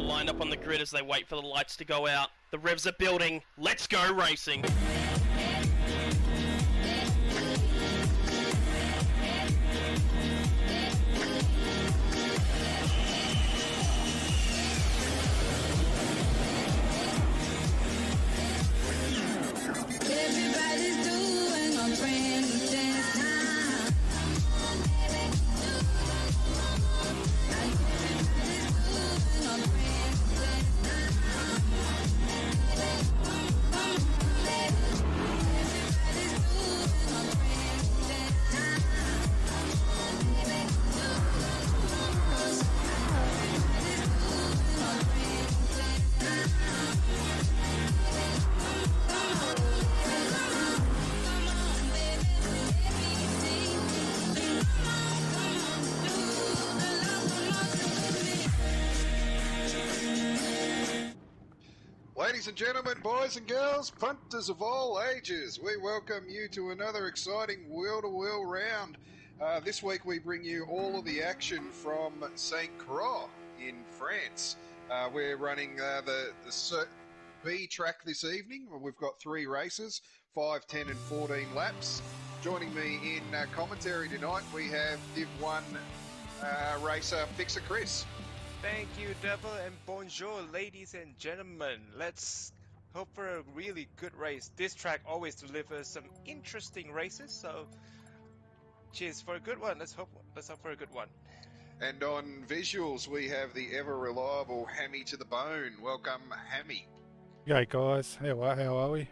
lined up on the grid as they wait for the lights to go out. The revs are building. Let's go racing! Everybody's doing a brand new dance now. Ladies and gentlemen, boys and girls, punters of all ages, we welcome you to another exciting wheel-to-wheel round. This week we bring you all of the action from St. Croix in France. We're running the B track this evening. We've got 3 races, 5, 10 and 14 laps. Joining me in commentary tonight, we have Div 1 racer Fixer Chris. Thank you, Devil, and bonjour, ladies and gentlemen. Let's hope for a really good race. This track always delivers some interesting races, so cheers for a good one. Let's hope for a good one. And on visuals, we have the ever-reliable Hammy to the Bone. Welcome, Hammy. G'day, guys. How are we?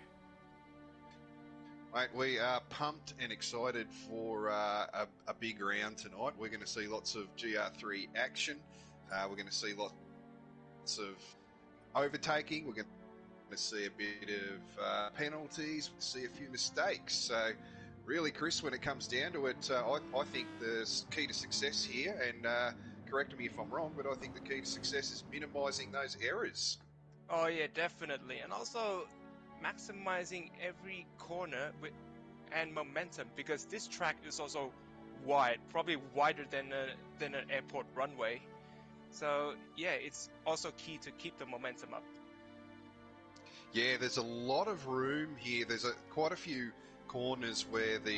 Mate, we are pumped and excited for a big round tonight. We're going to see lots of GR3 action. We're going to see lots of overtaking. We're going to see a bit of penalties. We'll see a few mistakes. So, really, Chris, when it comes down to it, I think the key to success here, and correct me if I'm wrong, but I think the key to success is minimising those errors. Oh yeah, definitely, and also maximizing every corner and momentum, because this track is also wide, probably wider than an airport runway. So, yeah, it's also key to keep the momentum up. Yeah, there's a lot of room here. There's quite a few corners where the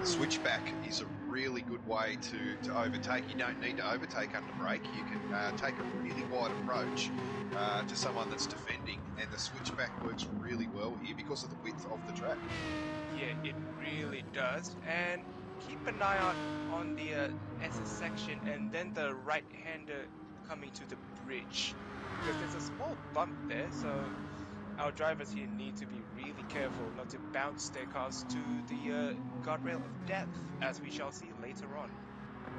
switchback is a really good way to overtake. You don't need to overtake under brake. You can take a really wide approach to someone that's defending, and the switchback works really well here because of the width of the track. Yeah, it really does. And keep an eye out on the SS section and then the right-hander coming to the bridge, because there's a small bump there, so our drivers here need to be really careful not to bounce their cars to the guardrail of death, as we shall see later on.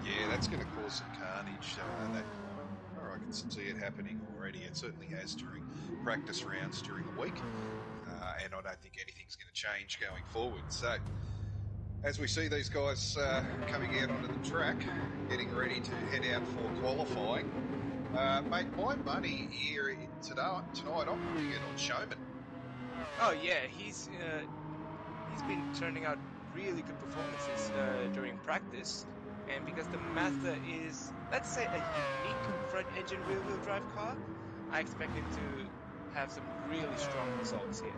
Yeah, that's going to cause some carnage. I can see it happening already. It certainly has during practice rounds during the week, and I don't think anything's going to change going forward. So, as we see these guys coming out onto the track, getting ready to head out for qualifying, mate, my money here tonight, I'm putting it on Showman. Oh yeah, he's been turning out really good performances during practice, and because the Mazda is, let's say, a unique front-engine rear-wheel drive car, I expect him to have some really strong results here.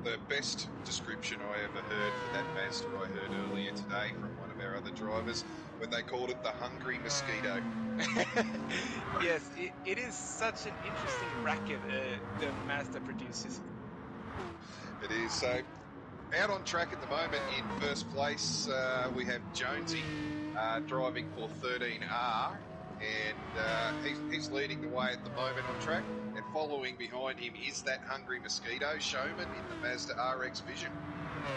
The best description I ever heard for that Mazda I heard earlier today from one of our other drivers, when they called it the hungry mosquito. Yes, it is such an interesting racket the Mazda produces. It is. So, out on track at the moment in first place, we have Jonesy driving for 13R, and he's leading the way at the moment on track. And following behind him is that hungry mosquito, Showman, in the Mazda RX Vision.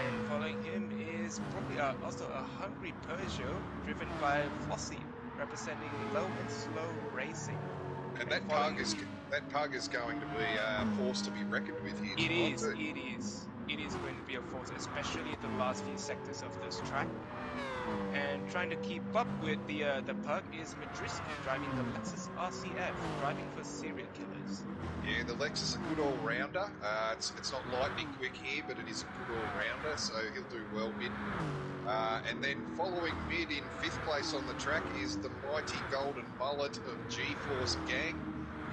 And following him is probably also a hungry Peugeot driven by Flossie, representing low and slow racing. And that pug is going to be a force to be reckoned with here. It too. is. it is going to be a force, especially the last few sectors of this track. And trying to keep up with the pug is Madriski, driving the Lexus RCF, driving for serial killers. Yeah, the Lex is a good all-rounder. It's not lightning quick here, but it is a good all-rounder, so he'll do well mid. And then following mid in 5th place on the track is the mighty golden mullet of G-Force Gang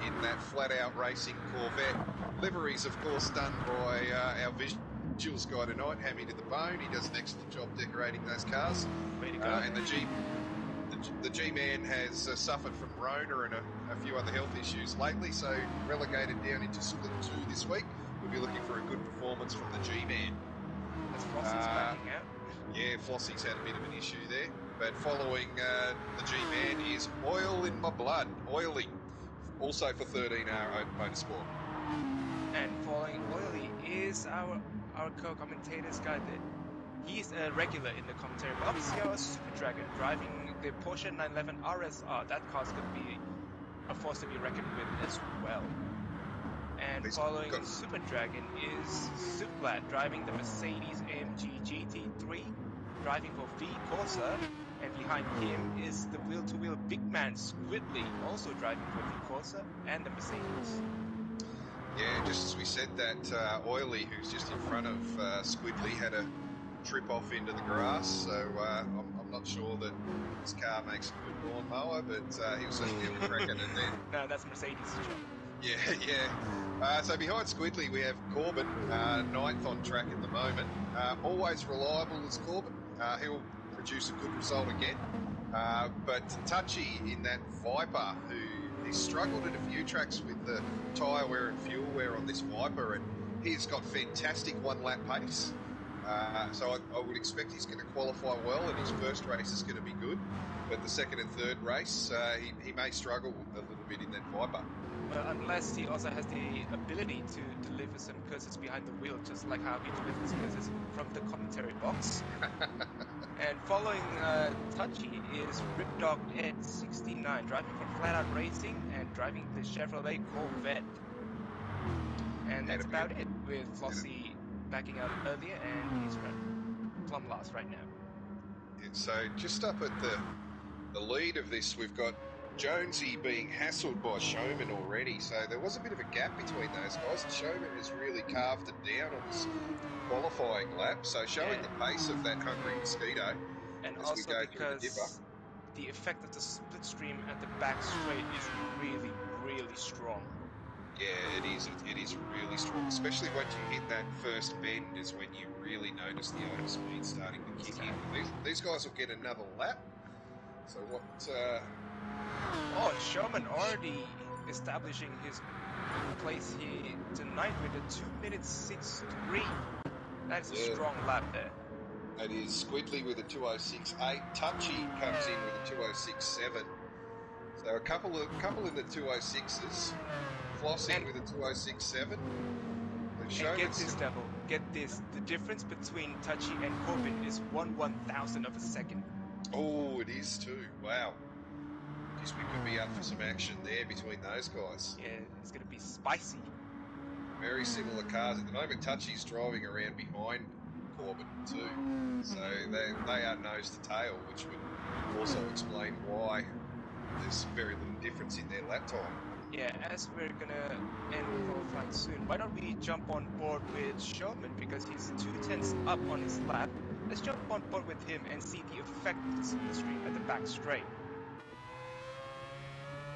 in that flat-out racing Corvette. Liveries, of course, done by our visuals guy tonight, Hammy to the bone. He does an excellent job decorating those cars. Way to go. And the G-Man has suffered from Rona and a few other health issues lately, so relegated down into Split 2 this week. We'll be looking for a good performance from the G-Man. As Flossie's backing out. Yeah, Flossie's had a bit of an issue there. But following the G-Man is Oil in My Blood, Oily, also for 13R Motorsport. And following Oily is our co-commentator's guy there. He's a regular in the commentary box. Our Super Dragon driving the Porsche 911 RSR. That car's going to be a force to be reckoned with as well. And following Super Dragon is Suplat driving the Mercedes AMG GT3, driving for V Corsa. And behind him is the wheel-to-wheel big man Squidly, also driving for V Corsa and the Mercedes. Yeah, just as we said that, Oily, who's just in front of Squidly, had a trip off into the grass, so I'm not sure that his car makes a good lawnmower, but he'll certainly have a crack at it then. No, that's Mercedes' job. Yeah. So behind Squidly we have Corbin, 9th on track at the moment. Always reliable as Corbin. He'll produce a good result again. But Touchy in that Viper, he struggled at a few tracks with the tyre wear and fuel wear on this Viper, and he's got fantastic one-lap pace. So I would expect he's going to qualify well, and his first race is going to be good. But the second and third race, he may struggle a little bit in that Viper. Well, unless he also has the ability to deliver some curses behind the wheel, just like how he delivers curses from the commentary box. And following Touchy is Ripdog Ed 69, driving for Flat Out Racing and driving the Chevrolet Corvette. And that's about it, with Flossie backing out earlier, and he's plumb last right now. And so just up at the lead of this, we've got Jonesy being hassled by Showman already, so there was a bit of a gap between those guys, and Showman has really carved it down on this qualifying lap, so showing the pace of that hungry mosquito. And as also we go through the dipper. because the effect of the split stream at the back straight is really, really strong. Yeah, it is. It is really strong, especially once you hit that first bend is when you really notice the overspeed starting to kick in. These guys will get another lap. So what... Oh, Showman already establishing his place here tonight with a 2:06.3. That's a strong lap there. It is. Squidly with a 2:06.8. Touchy comes in with a 2:06.7. So a couple in the 2:06s. Flossing with a 2:06.7. And get this, Devil. Get this. The difference between Touchy and Corbin is 1/1000 of a second. Oh, it is too. Wow. Guess we could be up for some action there between those guys. Yeah, it's going to be spicy. Very similar cars. At the moment, Touchy's driving around behind Corbin too. So they are nose to tail, which would also explain why there's very little difference in their lap time. Yeah, as we're going to end qualifying soon, why don't we jump on board with Showman, because he's 2/10 up on his lap. Let's jump on board with him and see the effect of the split stream at the back straight.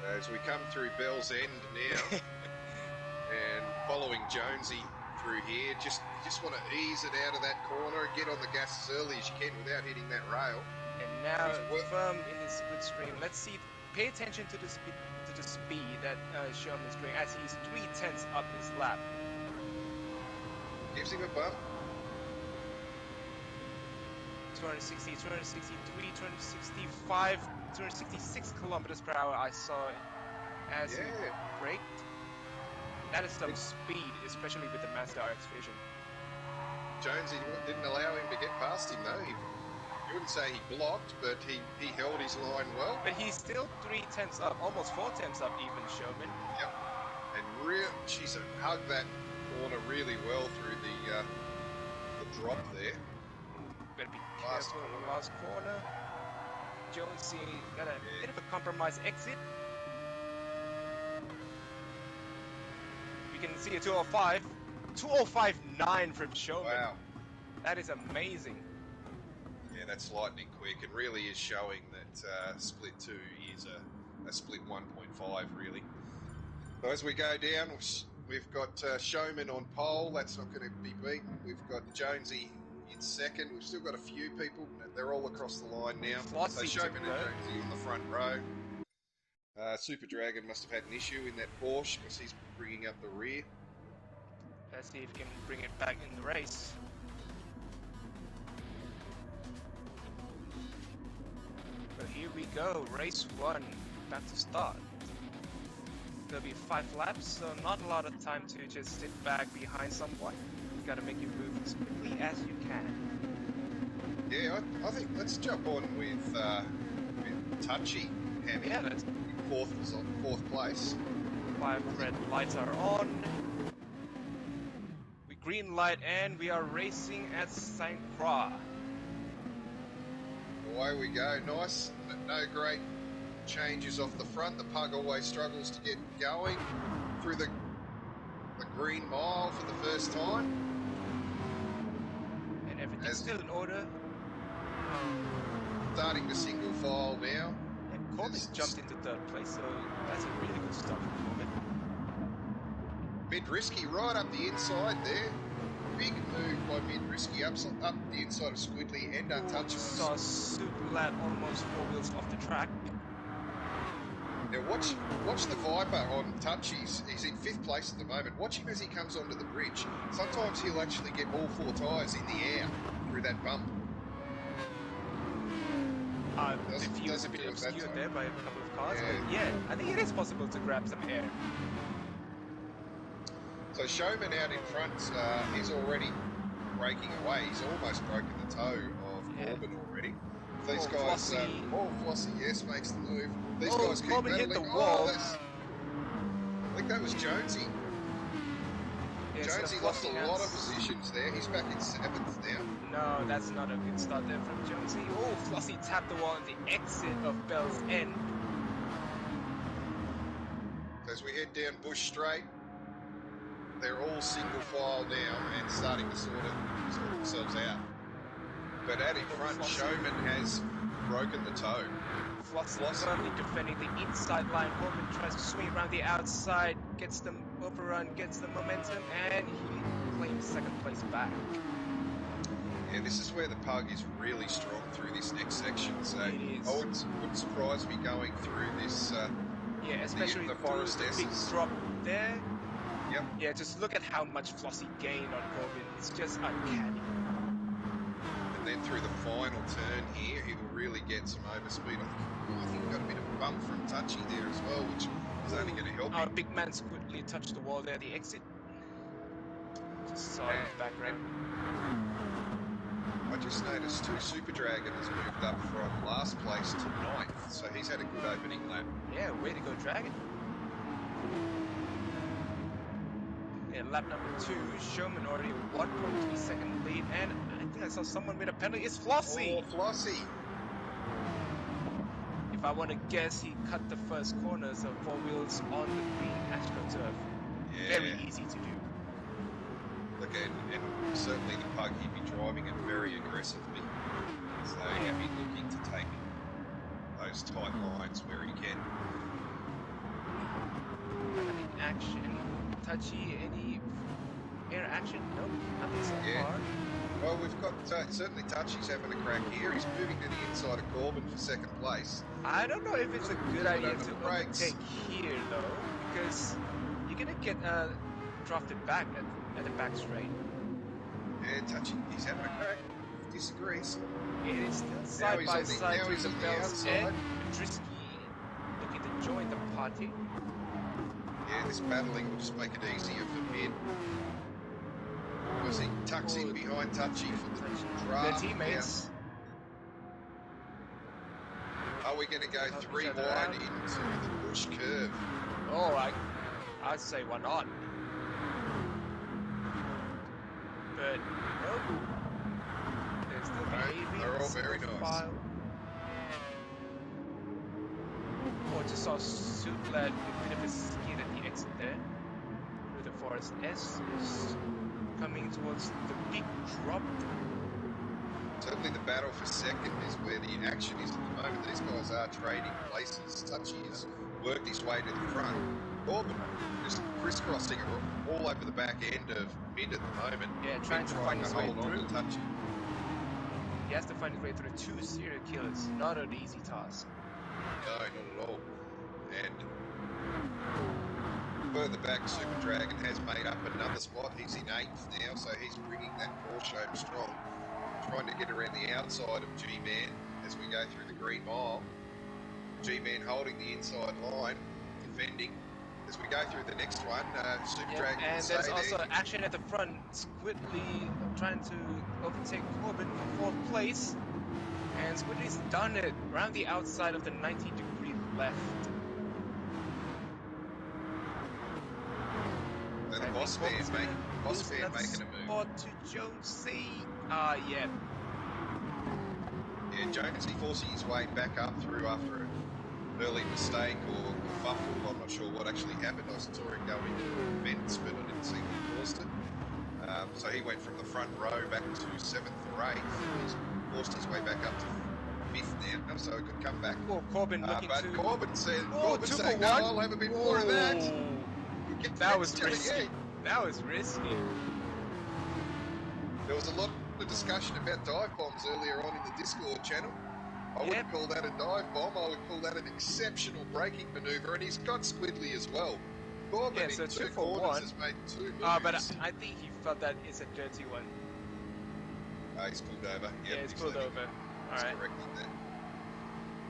As we come through Bell's End now, and following Jonesy through here, just want to ease it out of that corner and get on the gas as early as you can without hitting that rail. And now, firm in his split stream. Let's see. Pay attention to the speed that Showman is doing as he's 3/10 up his lap. Gives him a bump. 260, 263, 265, 266 kilometers per hour I saw as he braked. That is some speed, especially with the Mazda RX Vision. Jonesy didn't allow him to get past him though. You wouldn't say he blocked, but he held his line well. But he's still 3/10 up, almost 4/10 up even, Showman. Yep. And she's hugged that corner really well through a drop there. Better be Last careful in the corner. last corner. Jonesy got a bit of a compromise exit. We can see a 205. 205.9 from Showman. Wow. That is amazing. Yeah, that's lightning quick. It really is showing that Split 2 is a Split 1.5, really. So as we go down, we've got Showman on pole. That's not going to be beaten. We've got Jonesy in second. We've still got a few people. They're all across the line now. So Flossie Showman took and that. Jonesy on the front row. Super Dragon must have had an issue in that Porsche because he's bringing up the rear. Let's see if we can bring it back in the race. But here we go, race 1, about to start. There'll be 5 laps, so not a lot of time to just sit back behind someone. You gotta make your move as quickly as you can. Yeah, I think let's jump on with Touchy having Yeah, that's fourth place. 5 red lights are on. We green light and we are racing at St. Croix. Away we go. Nice. No great changes off the front. The pug always struggles to get going through the green mile for the first time. And everything's still in order. Starting to single file now. And Corbin jumped into 3rd place, so that's a really good start for Corbin. Mid-risky right up the inside there. Big move by Mid-risky up the inside of Squiddly and Untouchable. Saw Super Lad almost 4 wheels off the track. Now watch the Viper on Touchies. He's in 5th place at the moment. Watch him as he comes onto the bridge. Sometimes he'll actually get all 4 tyres in the air through that bump. The view is a bit do it that obscured time. there by a couple of cars, Yeah. but yeah, I think it is possible to grab some air. So Showman out in front, he's already breaking away. He's almost broken the toe of Yeah. Corbin already. These Oh, guys, Flossie. Flossie, yes, makes the move. These Oh, guys keep Corbin hit battling. the wall. I think that was Jonesy. Yeah, so Jonesy lost a Flossie lot of has- positions there. He's back in 7th now. No, that's not a good start there from Jonesy. Oh, Flossie tapped the wall on the exit of Bell's End. As we head down Bush Straight, they're all single file now and starting to sort themselves out. But out in front, Showman has broken the toe. Flossie firmly defending the inside line. Corbin tries to swing around the outside, gets the overrun, gets the momentum, and he claims 2nd place back. Yeah, this is where the pug is really strong through this next section. So It is. I wouldn't surprise me going through this. Yeah, especially the through forest the big S's. drop there. Yep. Yeah, just look at how much Flossie gained on Corbin. It's just uncanny. And then through the final turn here, he will really get some overspeed. I think he got a bit of a bump from Touchy there as well, which is only going to help Our him. big man quickly touched the wall there, the exit. Just saw in the background. I just noticed too, Super Dragon has moved up from last place to 9th, so he's had a good opening lap. Yeah, way to go, Dragon. Yeah, lap number 2, Showman already 1.3 second lead, and I think I saw someone with a penalty. It's Flossie! Oh, Flossie! If I want to guess, he cut the first corner, so 4 wheels on the green AstroTurf. Yeah. Very easy to do. Look, and certainly the pug, he'd be driving it very aggressively. So he'd be looking to take those tight lines where he can. Any action? Touchy? Any air action? Nope, nothing so Yeah. far. Well, we've got certainly Touchy's having a crack here. He's moving to the inside of Corbin for 2nd place. I don't know if it's a good idea Under to the brakes. overtake here though, because you're gonna get drafted back at the back straight. Yeah, Touchy, he's having a crack. Disagrees. It is still side he's by on the- side now to he's the on the Bell's outside. End. Drisky looking to join the party. Yeah, this battling will just make it easier for Mid. As he tucks in behind Touchy for the Their draft. teammates. Now, are we going to go Help 3 each other wide out. into the bush curve? Oh, I'd say why not? But nope. They're all very nice. File. Oh, just saw Suplad with a bit of a skid at the exit there. Through the forest. S is coming towards the big drop. Certainly the battle for second is where the action is at the moment. These guys are trading places. Touchy has worked his way to the front. Corbin just crisscrossing all over the back end of mid at the moment. Yeah, trying to find his way hold on through. to Touchy. He has to find his way through two serial killers. Not an easy task. No, not at all. And further back, Super Dragon has made up another spot. He's in 8th now, so he's bringing that Porsche home strong. Trying to get around the outside of G-Man as we go through the Green Mile. G-Man holding the inside line, defending. As we go through the next one, Super Dragon and can there's stay also there. action at the front. Squidly trying to overtake Corbin for 4th place. And Squidly's done it around the outside of the 90-degree left. So the boss man's making a move. Spot to Jonesy. Yeah. Yeah, Jonesy forcing his way back up through after an early mistake or fuffle. I'm not sure what actually happened. I saw him go into the fence, but I didn't see what caused it. So he went from the front row back to 7th or 8th. He's forced his way back up to 5th now, so he could come back. Oh, Corbin looking but to... Corbin said, Oh, Corbin 2 for saying, 1. no, I'll have a bit more of that. Get That was till the risky. end. That was risky. There was a lot of discussion about dive bombs earlier on in the Discord channel. I wouldn't call that a dive bomb, I would call that an exceptional braking manoeuvre, and he's got Squidly as well. Corbin Yeah, so in 2 2 for corners 1. has made 2 moves. But I think he felt that it's a dirty one. He's pulled over. Yeah, he's pulled over. Alright. Correcting that.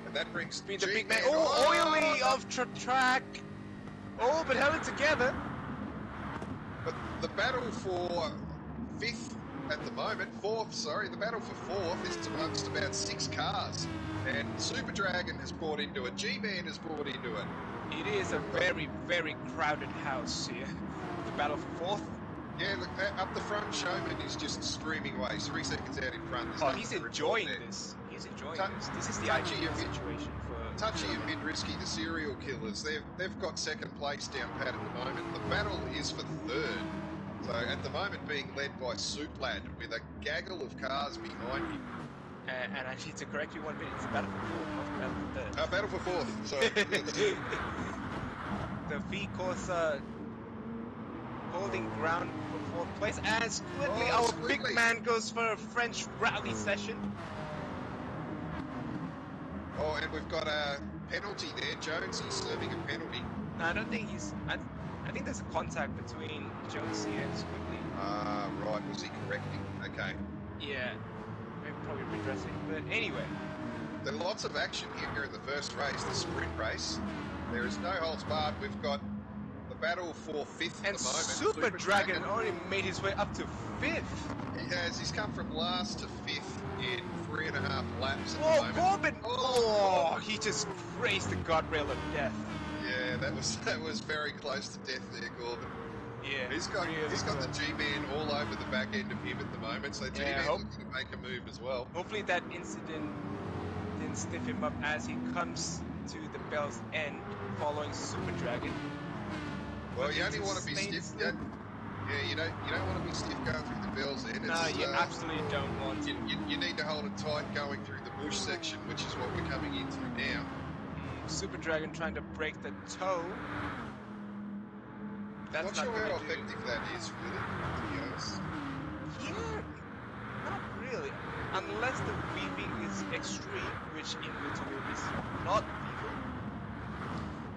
And that brings Being the big G-Man. man. Oh, oily off track. Oh, but held it together. But the battle for 5th at the moment, 4th, sorry, the battle for 4th is amongst about 6 cars. And Super Dragon has brought into it, G-Man has brought into it. It is a very, very crowded house here. The battle for 4th. Yeah, look, up the front, Showman is just screaming away. He's 3 seconds out in front. There's Oh, nothing he's to report enjoying there. this. He's enjoying Touch- this. This is the touchy ideal a bit. situation for... Touchy and Mid-Risky, the serial killers, they've got 2nd place down pat at the moment. The battle is for 3rd. So at the moment being led by Suplad with a gaggle of cars behind him. And I need to correct you 1 minute. It's the battle for 4th, not the battle for 3rd. Battle for 4th, sorry. The V Corsa holding ground for 4th place, and Squidly, Oh, our Squidly. big man, goes for a French rally session. Oh, and we've got a penalty there. Jonesy's serving a penalty. No, I don't think he's... I think there's a contact between Jonesy and Squidly. Ah, right. Was he correcting? Okay. Yeah, maybe probably redressing. But anyway, There's lots of action here in the first race, the sprint race. There is no holds barred. We've got the battle for 5th at and the moment. Super Dragon already made his way up to 5th. He has. He's come from last to 5th in 3.5 laps at the Oh, moment. Corbin! Oh, Oh, he just grazed the guardrail of death. Yeah, that was very close to death there, Corbin. Yeah, He's got really the close. G-Man all over the back end of him at the moment, so G-Man hope- looking to make a move as well. Hopefully that incident didn't stiff him up as he comes to the bell's end following Super Dragon. Well, you Looking only to want to be sustain stiff. the slip. Yeah, you don't want to be stiff going through the bells end. No, you absolutely don't want to. You need to hold it tight going through the bush section, which is what we're coming into now. Super Dragon trying to break the toe. That's Not sure gonna how do. effective that is, really, to be honest. Yeah, not really. Unless the weaving is extreme, which in W2W is not legal.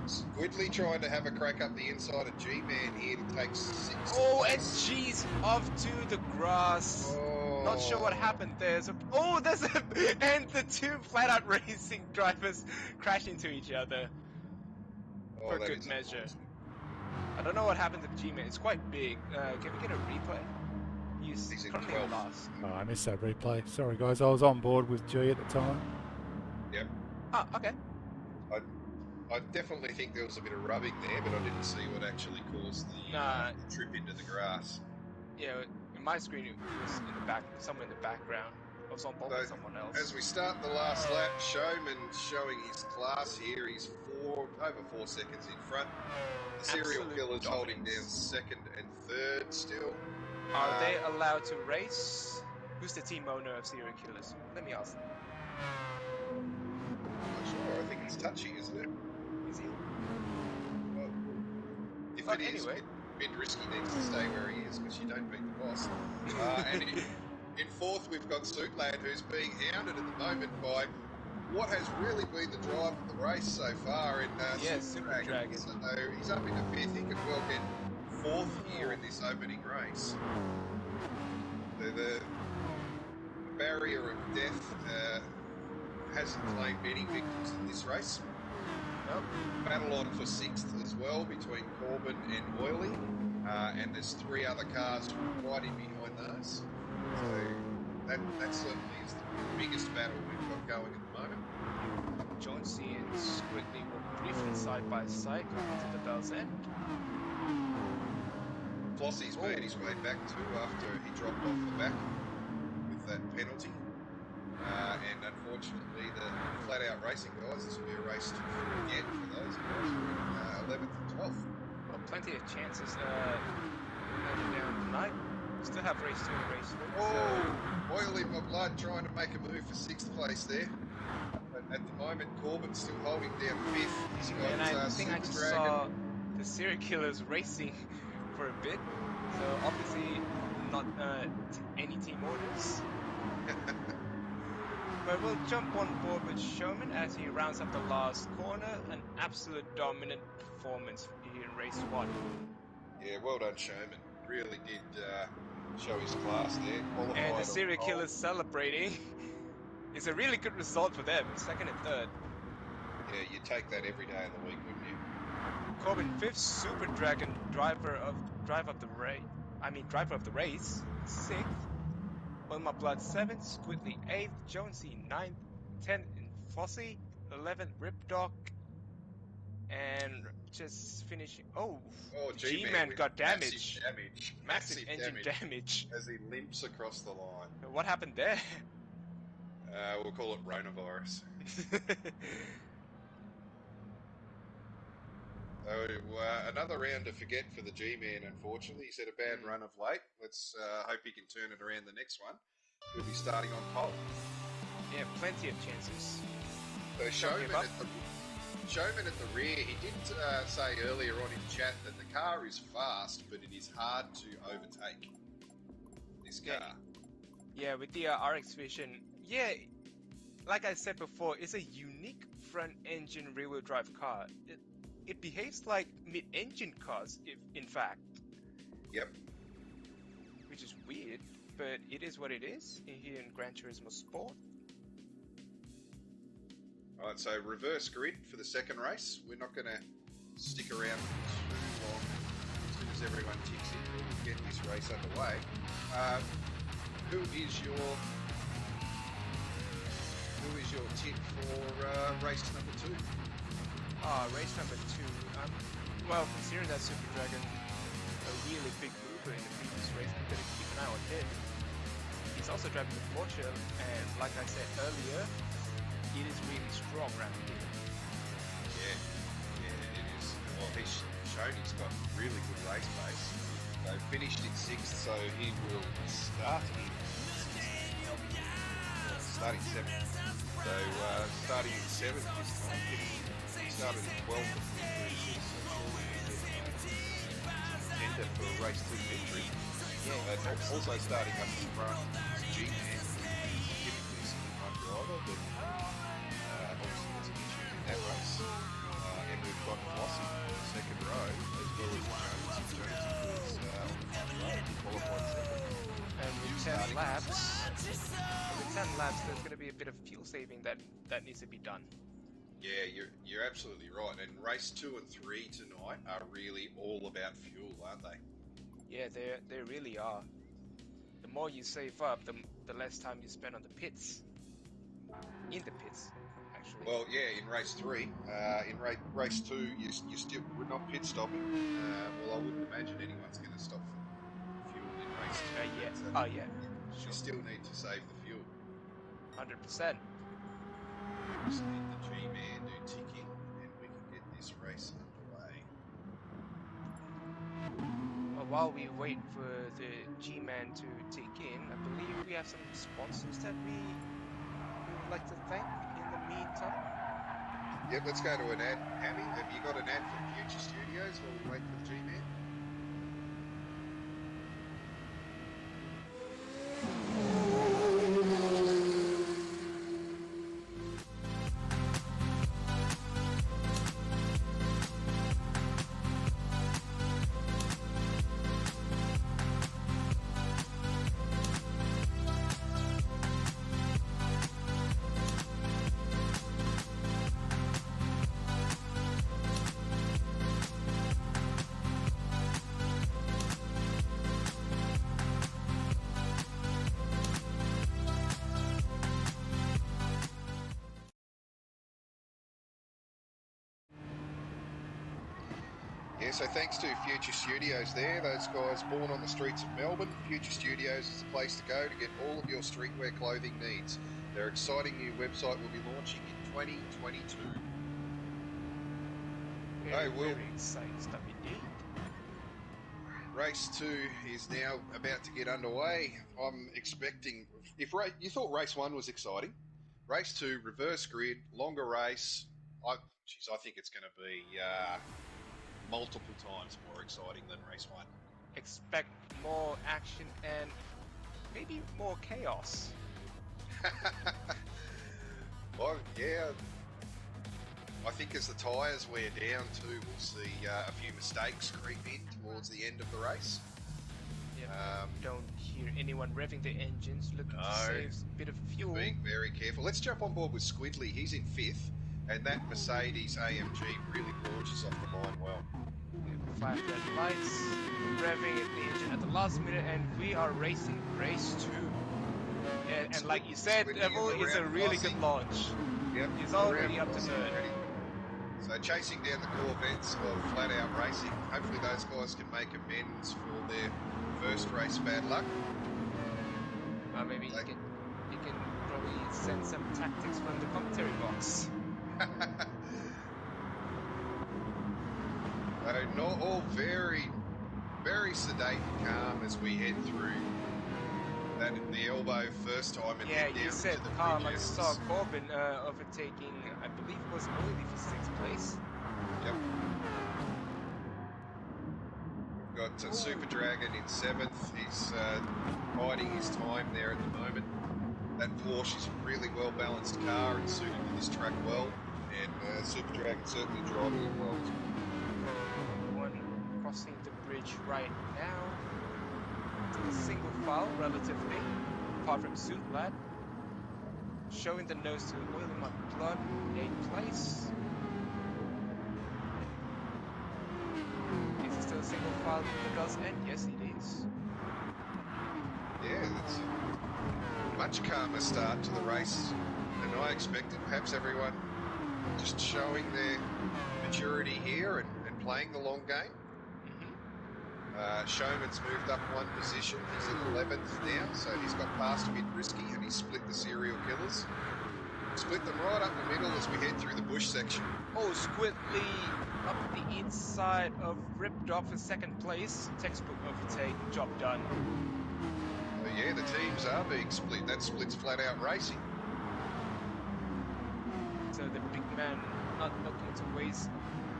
Squidly trying to have a crack up the inside of G-Man here to take 6th. Oh, and G's off to the grass. Oh. Not sure what happened there. So, and the 2 flat-out racing drivers crash into each other Oh, for that good is measure. unfortunate. I don't know what happened to G-Man. It's quite big. Can we get a replay? He's in currently 12th. last. Oh, I missed that replay. Sorry, guys. I was on board with G at the time. Yep. Oh, okay. I definitely think there was a bit of rubbing there, but I didn't see what actually caused Nah. the trip into the grass. Yeah, in my screen it was in the back, somewhere in the background of was on pole So, with someone else. as we start the last lap, Showman showing his class here. He's over 4 seconds in front. The serial Absolute killer's holding dominance. down second and third still. Are they allowed to race? Who's the team owner of serial killers? Let me ask them. I'm not sure. I think it's touchy, isn't it? Is he? Well, if But it is, anyway. Midrisky needs to stay where he is because you don't beat the boss. And in fourth, we've got Suitland, who's being hounded at the moment by what has really been the drive of the race so far in Super Dragon. So he's up into fifth. He could well get fourth here in this opening race. The barrier of death hasn't claimed any victims in this race. Nope. Battle on for sixth as well between Corbin and Oily, and there's 3 other cars right in behind those. So that certainly is the biggest battle we've got going at the moment. Jonesy and Squitley were briefly side by side coming to the Bell's End. Flossie's made his way back too after he dropped off the back with that penalty. And unfortunately, the flat out racing guys, this will be a race again for those guys who are in 11th and 12th. Well, plenty of chances later down tonight. Still have race 2 and race 3. Oh, Oily my blood trying to make a move for 6th place there. But at the moment, Corbin's still holding down 5th. He's got And I think I Super just Dragon. saw the serial killers racing for a bit. So obviously not any team orders. But we'll jump on board with Showman as he rounds up the last corner. An absolute dominant performance here in race 1. Yeah, well done, Showman. Really did show his class there. Qualified And the on serial pole. killers celebrating. It's a really good result for them, 2nd and 3rd. Yeah, you'd take that every day of the week, wouldn't you? Corbin 5th, Super Dragon driver of the race, 6th. Wilma Blood 7th, Squitley 8th, Jonesy 9th, 10th in Flossie, 11th Ripdog, and just finishing. Oh, G-Man with got damage. Massive engine damage. as he limps across the line. What happened there? We'll call it Rhonavirus. So another round to forget for the G-Man, unfortunately. He's had a bad run of late. Let's hope he can turn it around the next one. He'll be starting on pole. Yeah, plenty of chances. So Showman at the rear, he did say earlier on in chat that the car is fast, but it is hard to overtake this car. Yeah, with the RX Vision, yeah, like I said before, it's a unique front-engine rear-wheel drive car. It behaves like mid-engine cars, in fact. Yep. Which is weird, but it is what it is here in Gran Turismo Sport. Alright, so reverse grid for the second race. We're not going to stick around for too long. As soon as everyone ticks in, we'll get this race underway. Who is your tip for race number 2? Race number 2. Well, considering that Super Dragon a really big mover in the previous race, I'm going to keep an eye on him. He's also driving the Porsche, and like I said earlier, it is really strong around here. Yeah, it is. Well, he's shown he's got really good race pace. So finished in 6th, so he will start in starting 7th. So starting in 7th this time. He started in 12th and finished in 6th. Contender for a race 2 victory. Yeah. Also starting up in front is G-Man. Typically a Super driver, but obviously there's an issue in that race. And we've got Flossie in the second row, as well as Jones. Jones is on the front row. He qualified second. And with 10 laps, there's going to be a bit of fuel saving that needs to be done. Yeah, you're absolutely right. And race 2 and 3 tonight are really all about fuel, aren't they? Yeah, they really are. The more you save up, the less time you spend on the pits. In the pits, actually. Well, yeah, in race 3. In race 2, we're not pit stopping. Well, I wouldn't imagine anyone's going to stop for fuel in race 2. Yeah. So Yeah. You still need to save the fuel. 100%. Just need the G-Man to tick in and we can get this race underway. Well, while we wait for the G-Man to tick in, I believe we have some sponsors that we would like to thank in the meantime. Yep, let's go to an ad. Hammy, have you got an ad from Future Studios while we wait for the G-Man? Yeah, so thanks to Future Studios there, those guys born on the streets of Melbourne. Future Studios is the place to go to get all of your streetwear clothing needs. Their exciting new website will be launching in 2022. Very, Will. very exciting stuff indeed. Race 2 is now about to get underway. I'm expecting, you thought race 1 was exciting, race 2, reverse grid, longer race. I think it's going to be multiple times more exciting than race 1. Expect more action and maybe more chaos. Well, yeah. I think as the tyres wear down too, we'll see a few mistakes creep in towards the end of the race. Yeah. Don't hear anyone revving their engines, looking to save a bit of fuel. Being very careful. Let's jump on board with Squidley. He's in 5th, and that Mercedes AMG really launches off the line well. Flash red lights, revving the engine at the last minute, and we are racing race 2. And like you said, Devil is a really good launch. Yep, He's already up to third. So chasing down the Corvettes of Flat Out Racing. Hopefully those guys can make amends for their first race bad luck. Maybe you can probably send some tactics from the commentary box. Not all very, very sedate and calm as we head through that in the elbow first time and yeah, head down you said to the calm. I bridges. saw Corbin overtaking, I believe it was Oily for 6th place. Yep. We've got Super Dragon in 7th. He's biding his time there at the moment. That Porsche is a really well balanced car and suited to this track well, and Super Dragon certainly driving it well. One crossing the bridge right now. To a single file, relatively, apart from Suit Lad. Showing the nose to Oil in My Blood, 8th place. Is it still a single file with us? And yes, it is. Yeah, it's a much calmer start to the race than I expected. Perhaps everyone just showing their maturity here and playing the long game. Showman's moved up one position. He's in 11th now, so he's got past a bit risky and he's split the serial killers. Split them right up the middle as we head through the bush section. Oh, Squidly up the inside of Ripped Off for 2nd place. Textbook overtake, job done. So yeah, the teams are being split. That splits Flat Out Racing. So the big man not looking to waste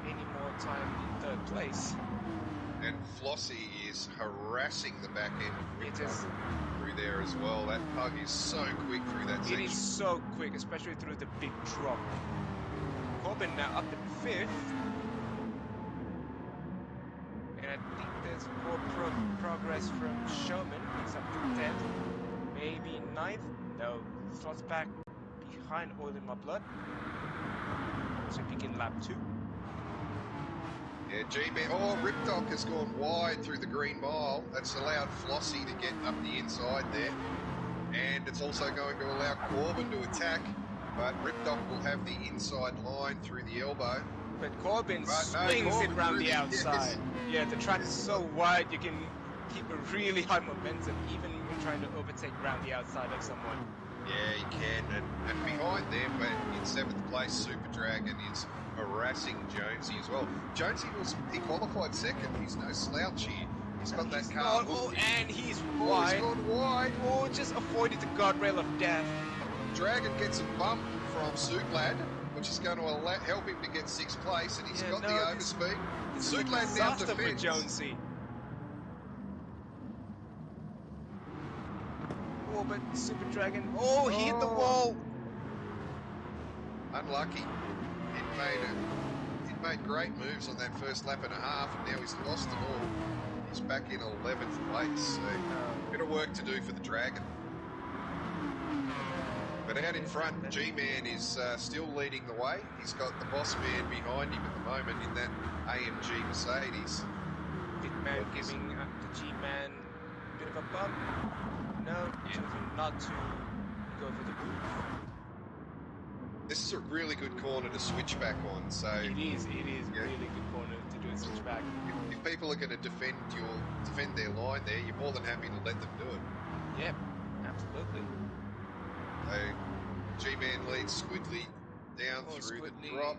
any more time in 3rd place. And Flossie is harassing the back end of It is. through there as well. That pug is so quick through that section. It is so quick, especially through the big drop. Corbin now up in 5th. And I think there's more progress from Showman. He's up to 10th. Maybe 9th. No, slots back behind Oil in My Blood. So begin lap 2. Yeah, G-Man. Oh, Ripdoc has gone wide through the green mile. That's allowed Flossie to get up the inside there. And it's also going to allow Corbin to attack. But Ripdoc will have the inside line through the elbow. But Corbin But swings Corbin it round really- the outside. Yeah, the track is so wide, you can keep a really high momentum, even when trying to overtake round the outside of someone. Yeah, he can. 7th place Super Dragon is harassing Jonesy as well. Jonesy he qualified second. He's no slouch here. He's got that car. Oh, and he's Oh, wide. he's gone wide. Oh, just avoided the guardrail of death. Dragon gets a bump from Suplad, which is going to help him to get 6th place, and he's got the overspeed. This is a Suplad now disaster for defends. Jonesy. Oh, but Super Dragon. Oh, he hit the wall. Unlucky. It made great moves on that first lap and a half, and now he's lost it all. He's back in 11th place, so bit of work to do for the Dragon. But out in front, G-Man is still leading the way. He's got the boss man behind him at the moment in that AMG Mercedes. Big man giving the G-Man a bit of a bump. No, choosing not to go for the move. This is a really good corner to switch back on, so... It is really good corner to do a switch back. If people are going to defend their line there, you're more than happy to let them do it. Yep, absolutely. So, G-Man leads Squidly down through Squidly. the drop.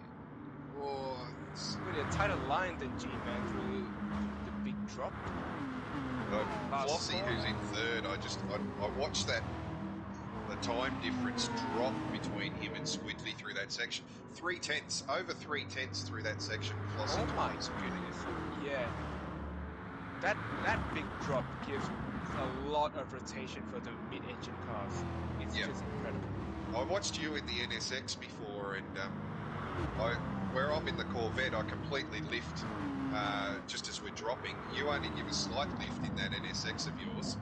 Oh, it's... Really a tighter line than G-Man through the big drop. Flossie, who's in third, I watched that, the time difference drop between him and Squidly through that section. 3/10, over 3/10 through that section. Flossie Oh my towards goodness. Yeah. That big drop gives a lot of rotation for the mid-engine cars. It's just incredible. I watched you in the NSX before, and where I'm in the Corvette, I completely lift just as we're dropping. You only give a slight lift in that NSX of yours,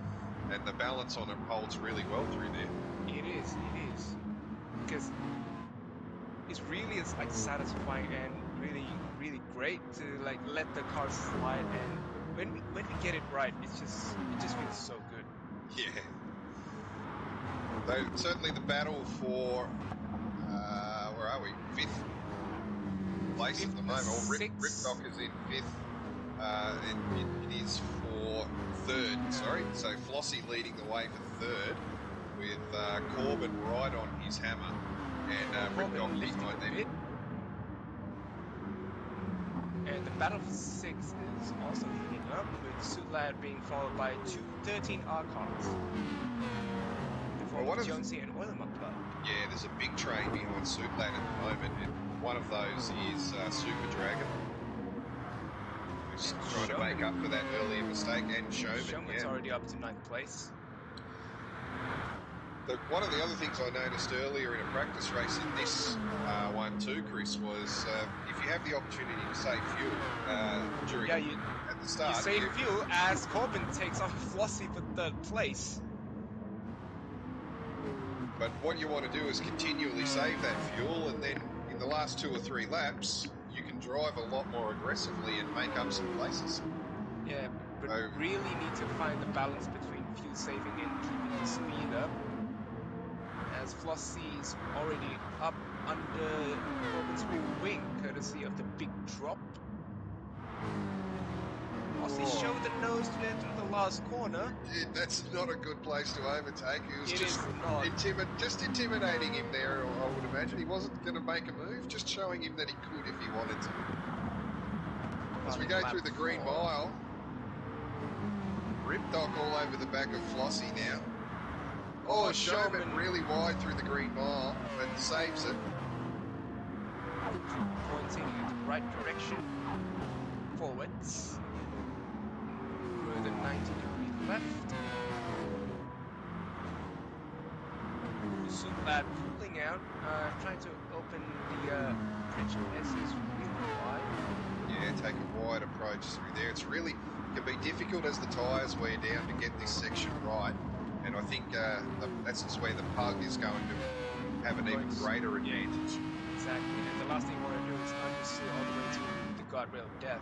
and the balance on it holds really well through there. It is. Because it's really like satisfying and really great to like let the car slide, and when we get it right, it just feels so good. Yeah. Though certainly the battle for where are we? 5th place at the moment. Or Ripdock is in 5th, and it is for 3rd. Sorry, so Flossie leading the way for 3rd with Corbin right on his hammer, and Ripdock behind them. And the battle for 6 is also heating up, with Sutlad being followed by 2 13R cars. Well, Jonesy and Oilmark Club. Yeah, there's a big train behind Suplad at the moment, and one of those is Super Dragon, who's trying to make up for that earlier mistake, and Showman's already up to 9th place. One of the other things I noticed earlier in a practice race in this one too, Chris, was if you have the opportunity to save fuel at the start... You save fuel as Corbin takes off Flossie for 3rd place. But what you want to do is continually save that fuel, and then in the last 2 or 3 laps, you can drive a lot more aggressively and make up some places. Yeah, but really need to find the balance between fuel saving and keeping the speed up. As Flossie's already up under Corbin's rear wing, courtesy of the big drop. Flossie showed the nose to enter the last corner. Yeah, that's not a good place to overtake. It was just not. intimidating him there, I would imagine. He wasn't going to make a move, just showing him that he could if he wanted to. As we go through the Green Mile, Ripdock all over the back of Flossie now. Oh, Showman really wide through the Green Mile, but saves it. Pointing in the right direction. Forwards. Through the 90-degree left. Suplad pulling out, trying to open the bridge S's really wide. Yeah, take a wide approach through there. It's really can be difficult as the tyres wear down to get this section right. And I think that's just where the pug is going to have an even greater advantage. Exactly, and the last thing you want to do is understeer all the way to the guardrail of death.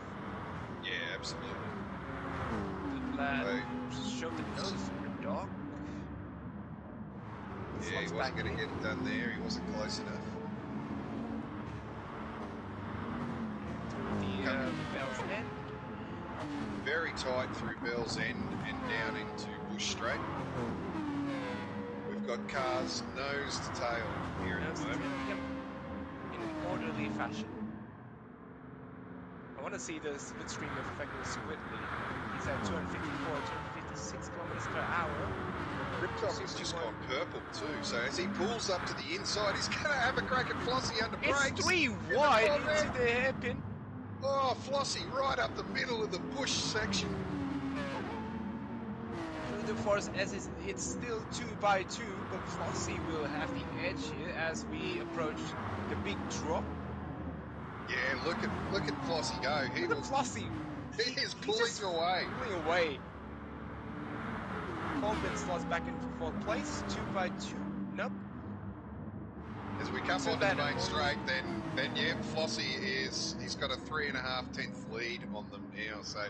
Yeah, absolutely. The lad showed the nose to the dog. Yeah, he wasn't going to get it done there. He wasn't close enough. Through the Bell's End. Very tight through Bell's End and down into Bush Straight. We've got cars nose to tail here at the moment. Yep. orderly fashion. I want to see the slipstream affecting Squidly. He's at 254, 256 kilometers per hour. Riptop has just gone purple too, so as he pulls up to the inside, he's going to have a crack at Flossie under brakes. It's 3 wide into the hairpin. Oh, Flossie right up the middle of the bush section. Through the forest as it's still 2 by 2, but Flossie will have the edge here as we approach the big drop. Yeah, look at Flossie go. He Look at Flossie. He is pulling away. Pulling away. Corbin slots back into 4th place, 2 by 2. Nope. As we come onto the main straight, then yeah, Flossie he's got a 3.5 lead on them now. So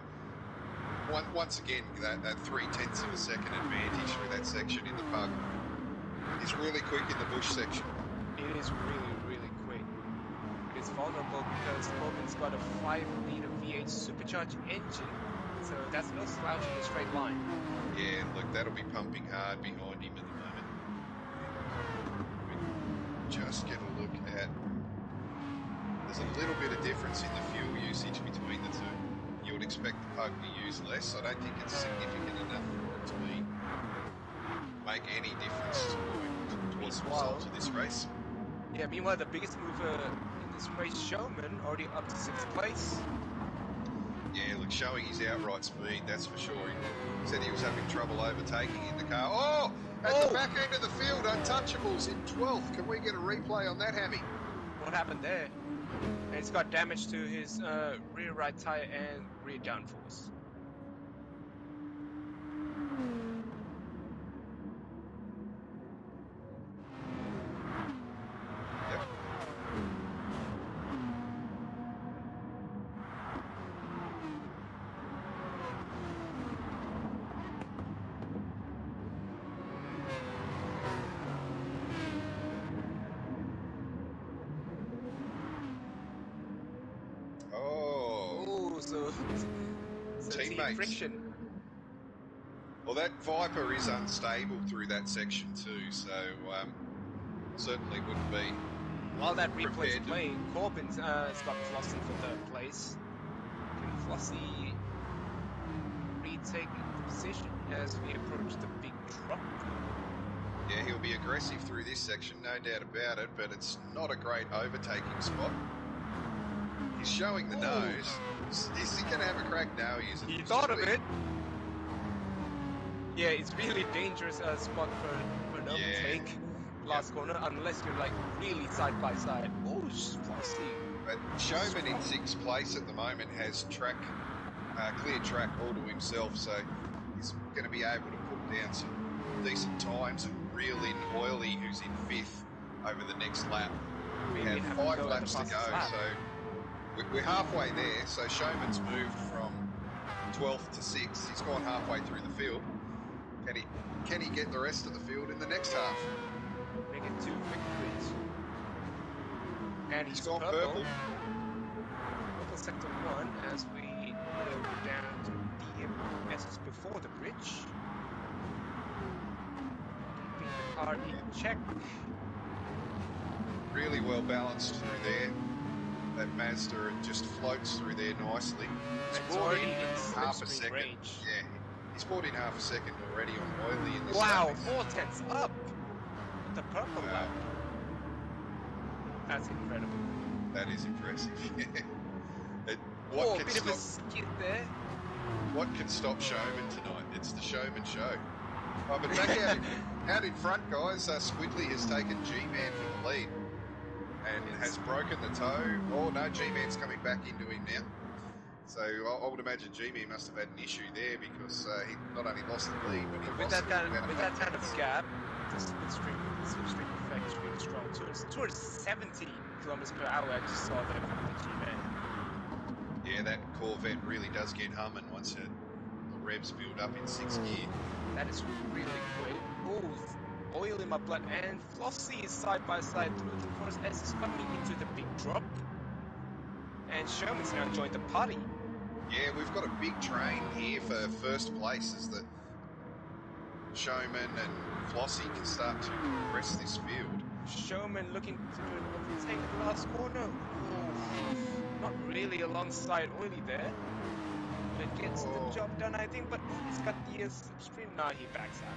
once again, that 0.3 of a second advantage through that section in the pug. He's really quick in the bush section. It is really quick. It's vulnerable because Corbin's got a 5-liter V8 supercharged engine, so that's no slouch in a straight line. Yeah, look, that'll be pumping hard behind him at the moment. Just get a look at. There's a little bit of difference in the fuel usage between the two. You would expect the pug to use less. I don't think it's significant enough for it to make any difference towards the result of this race. Yeah, meanwhile, the biggest mover in this race, Showman, already up to 6th place. Yeah, look, showing his outright speed, that's for sure. He said he was having trouble overtaking in the car. Oh! At the back end of the field, Untouchables in 12th. Can we get a replay on that, Hammy? What happened there? And it's got damage to his rear right tire and rear downforce. Yep. So Teammates. friction. Well, that Viper is unstable through that section too, so certainly wouldn't be. While that replay's prepared to- playing, Corbin's got Flossie for 3rd place. Can Flossie retake position as we approach the big drop? Yeah, he'll be aggressive through this section, no doubt about it, but it's not a great overtaking spot. He's showing the nose. Is he going to have a crack? No, he isn't. He thought of it. Yeah, it's really dangerous spot for an overtake. Last corner, unless you're like really side by side. Oh, Flossie. But Showman in 6th place at the moment has clear track all to himself, so he's going to be able to put down some decent times and reel in Oily, who's in 5th, over the next lap. We have 5 laps to go, so we're halfway there. So Showman's moved from 12th to 6th. He's gone halfway through the field. Can he get the rest of the field in the next half? Make it 2 victories. And He's gone purple. Purple sector 1 as we go down to the SS before the bridge. Keeping the car in check. Really well balanced through there. That Mazda, it just floats through there nicely. It's already in half a slipstream second. range. Yeah, he's brought in half a second already on Oily in this Wow, lap. 4 tenths up with the purple lap. That's incredible. That is impressive. Oh, a bit of a skid there. What can stop Showman tonight? It's the Showman show. Oh, but back out in front, guys, Squidly has taken G-Man for the lead and has broken the toe. Oh, no, G-Man's coming back into him now. So I would imagine G-Man must have had an issue there because he not only lost the lead, but he With lost that kind of gap, the slipstream effect is really strong. 270 kilometers per hour, I just saw there from the G-Man. Yeah, that Corvette really does get humming once the revs build up in 6th gear. That is really quick. Oh, Oil in my blood, and Flossie is side by side through the forest S is coming into the big drop. And Sherman's now joined the party. Yeah, we've got a big train here for 1st place as the Showman and Flossie can start to press this field. Showman Showman looking to overtake the last corner. Ooh, not really alongside Oily there. But gets the job done, I think. But he's got the slipstream. Now he backs out.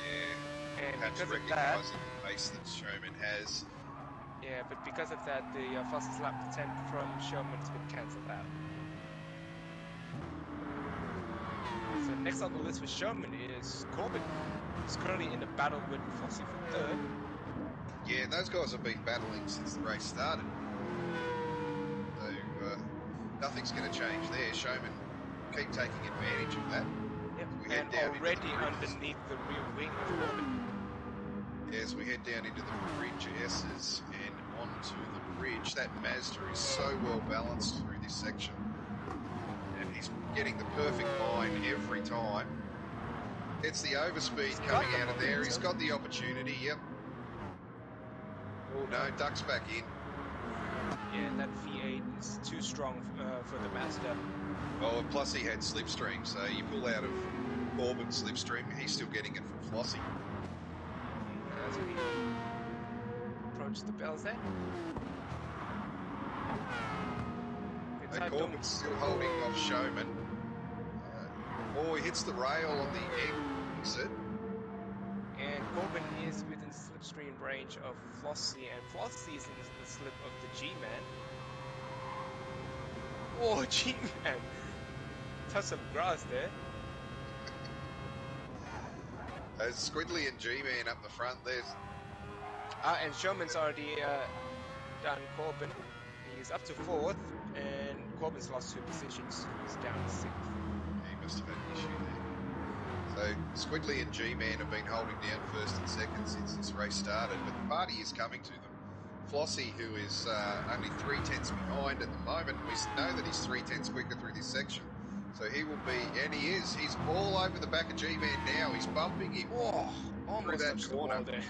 Yeah. And Perhaps because of that, recognising the pace that Showman has. yeah, but because of that, the fastest lap attempt from Showman's been cancelled out. So next on the list for Showman is Corbin. He's currently in a battle with Flossie for third. Yeah, those guys have been battling since the race started. So nothing's going to change there. Showman keep taking advantage of that. Yep. We head And down into already the bridge. underneath the rear wing of Corbin. As we head down into the bridge S's and onto the bridge, that Mazda is so well balanced through this section. And he's getting the perfect line every time. It's the overspeed coming out of there. He's got the opportunity, yep. Oh no, ducks back in. Yeah, that V8 is too strong for the Mazda. Oh, plus he had slipstream, so you pull out of Corbin's slipstream, he's still getting it from Flossie. As we approach the bells there. And Corbin's still holding off Showman. Oh, he hits the rail on the exit. And Corbin is within slipstream range of Flossie, and Flossie is in the slip of the G-Man. Oh, G-Man! Touch some grass there. Squiddly and G-Man up the front. There's And Showman's already done Corbin. He's up to fourth, and Corbin's lost 2 positions. He's down to 6th. He must have had an issue there. So Squiddly and G-Man have been holding down first and second since this race started, but the party is coming to them. Flossie, who is only 3/10 behind at the moment, we know that he's 3/10 quicker through this section. So he will be, and he is, he's all over the back of G-Man now. He's bumping him. Oh, almost that touched the corner. wall there.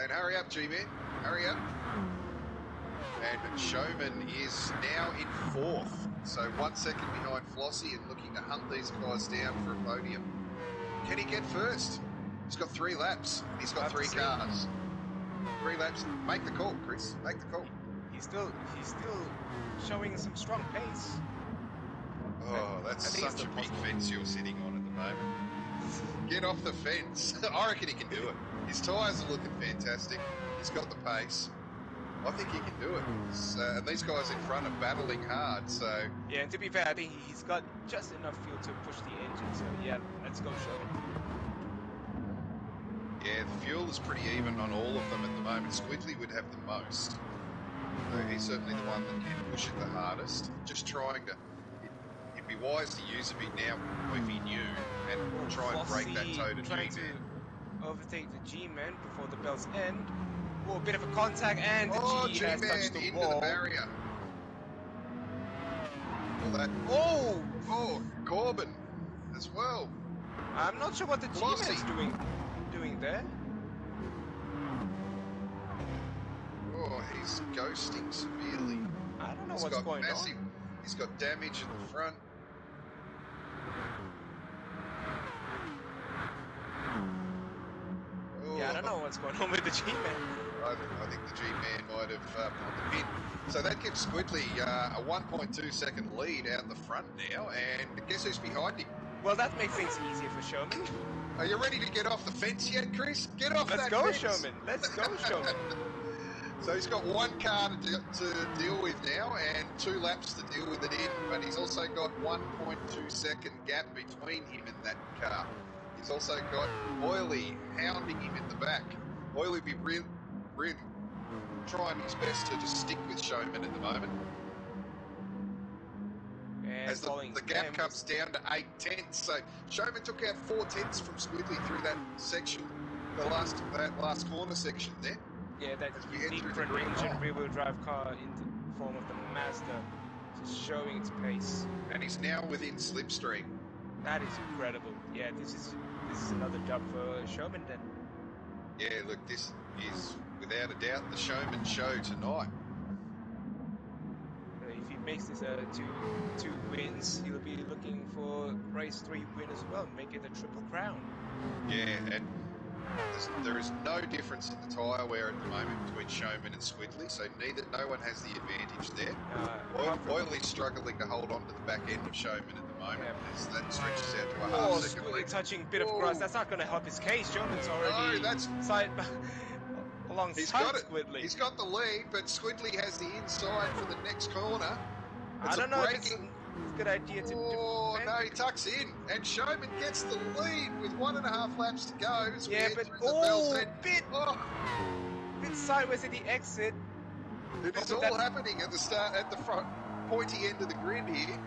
And hurry up, G-Man. Hurry up. And Showman is now in 4th. So 1 second behind Flossie and looking to hunt these guys down for a podium. Can he get first? He's got 3 laps. He's got 3 cars. 3 laps. Make the call, Chris. Make the call. He's still showing some strong pace. Oh, that's I think it's such a still big possible. fence you're sitting on at the moment. Get off the fence. I reckon he can do it. His tyres are looking fantastic. He's got the pace. I think he can do it. And these guys in front are battling hard, so... Yeah, and to be fair, I think he's got just enough fuel to push the engine. So yeah, let's go Showman. Yeah, the fuel is pretty even on all of them at the moment. Squiddly would have the most. So he's certainly the one that can push it the hardest. Just trying to... It'd be wise to use a bit now if he knew and try and break that toe to trying G-Man. to overtake the G-Man before the bells end. Oh, a bit of a contact, and the G has G-Man touched the into wall. the barrier. All that. Oh, Corbin as well. I'm not sure what the G-Man's Flossie. doing there. Oh, he's ghosting severely. I don't know He's what's got going massive. on. He's got damage in the front. Oh, Yeah, I don't know what's going on with the G-Man. I think the G-Man might have pulled the pin. So that gives Squiddly a 1.2 second lead out the front now, and guess who's behind him? Well, that makes things easier for Showman. Are you ready to get off the fence yet, Chris? Get off Let's that go, fence. Showman. Let's go, Showman. So he's got 1 car to deal with now and 2 laps to deal with it in, but he's also got 1.2 second gap between him and that car. He's also got Oily hounding him in the back. Oily be really trying his best to just stick with Showman at the moment. And As the gap comes down to 8/10, so Showman took out 4/10 from Squiddly through that section, that last corner section there. Yeah, that As we head unique through the front green engine light. rear-wheel drive car in the form of the Mazda, just showing its pace. And he's now within slipstream. That is incredible. Yeah, this is another dub for Showman then. Yeah, look, this is without a doubt the Showman show tonight. If he makes this two wins, he'll be looking for race 3 win as well, make it a triple crown. Yeah, and there is no difference in the tyre wear at the moment between Showman and Squidley, so no one has the advantage there. Oily's struggling to hold on to the back end of Showman at the moment as that stretches out to a Oh, half-second Squidley lead. touching a bit of grass. That's not going to help his case. Showman's already that's side alongside he's got it. Squidley. He's got the lead, but Squidley has the inside for the next corner. I don't know if it's a good idea to defend. No, he tucks in, and Showman gets the lead with 1.5 laps to go. As we head but through the Bell's End. bit sideways at the exit. It is all happening at the start, at the front, pointy end of the grid here.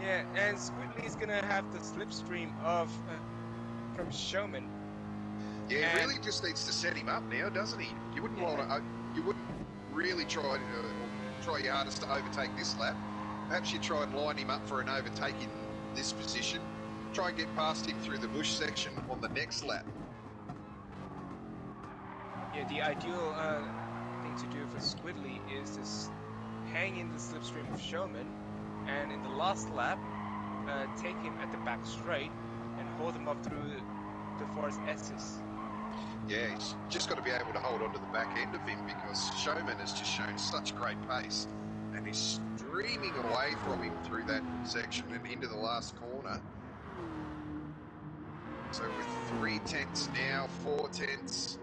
Yeah, and Squidley's gonna have the slipstream of from Showman. Yeah, he really just needs to set him up now, doesn't he? You wouldn't want to. You wouldn't really try your hardest to overtake this lap. Perhaps you try and line him up for an overtake in this position. Try and get past him through the bush section on the next lap. Yeah, the ideal thing to do for Squidley is to hang in the slipstream of Showman, and in the last lap, take him at the back straight and hold him up through the Forest S's. Yeah, he's just got to be able to hold on to the back end of him because Showman has just shown such great pace and he's streaming away from him through that section and into the last corner. So with 3/10 now, 4/10.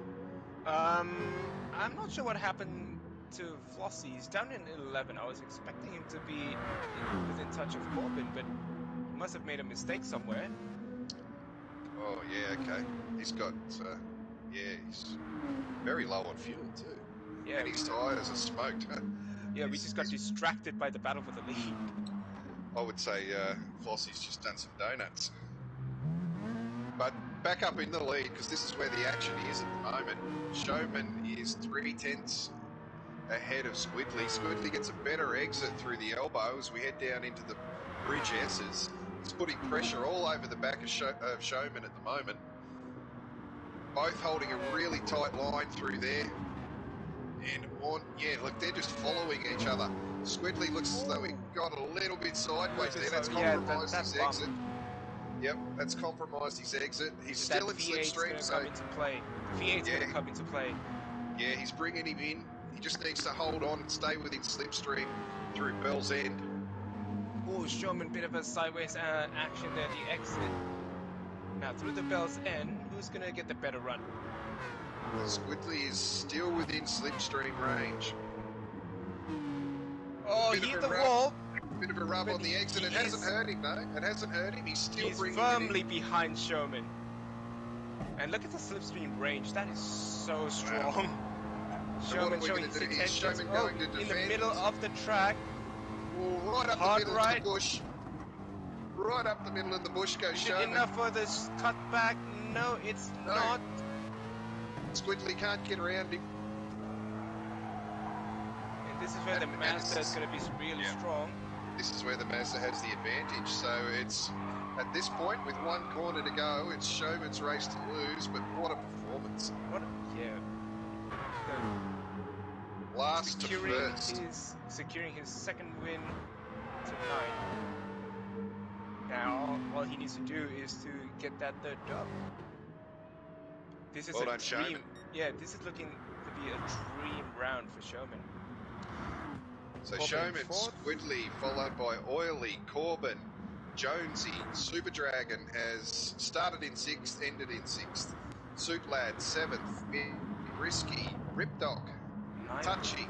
I'm not sure what happened to Flossie. He's down in 11. I was expecting him to be within touch of Corbin, but he must have made a mistake somewhere. Oh, yeah, okay. He's got, he's very low on fuel too. Yeah, and his tyres are smoked. Yeah, we just got distracted by the battle for the lead. I would say Flossie's just done some donuts. But back up in the lead, because this is where the action is at the moment. Showman is 3/10 ahead of Squidley. Squidley gets a better exit through the elbow as we head down into the bridge S's. It's putting pressure all over the back of Showman at the moment. Both holding a really tight line through there. And look, they're just following each other. Squidley looks as though he got a little bit sideways there. That's compromised his exit. Yep, that's compromised his exit. He's still in slipstream, so come into play. V8's going to come into play. Yeah, he's bringing him in. He just needs to hold on and stay within slipstream through Bell's End. Oh, Showman, bit of a sideways action there, the exit. Now through the Bell's End, who's going to get the better run? Squidley is still within slipstream range. Oh, he hit the wall. Bit of a rub on the exit. It hasn't hurt him, though. It hasn't hurt him. He's still bringing firmly behind Showman. And look at the slipstream range. That is so strong. Showman showing his intentions. In the middle of the track. Right up the middle of the bush. Right up the middle of the bush goes Showman. Is it enough for this cutback? No, it's not. Squidley can't get around him. And this is where the Mazda is going to be really strong. This is where the Mazda has the advantage. So it's, at this point, with one corner to go, it's Showman's race to lose, but what a performance. Last to first. Securing his second win tonight. Now, all he needs to do is to get that third dub. This is a dream. Showman. Yeah, this is looking to be a dream round for Showman. So Showman, Squidley, followed by Oily, Corbin, Jonesy. Super Dragon has started in 6th, ended in 6th. Suit Lad, 7th. Risky, Ripdog, Touchy.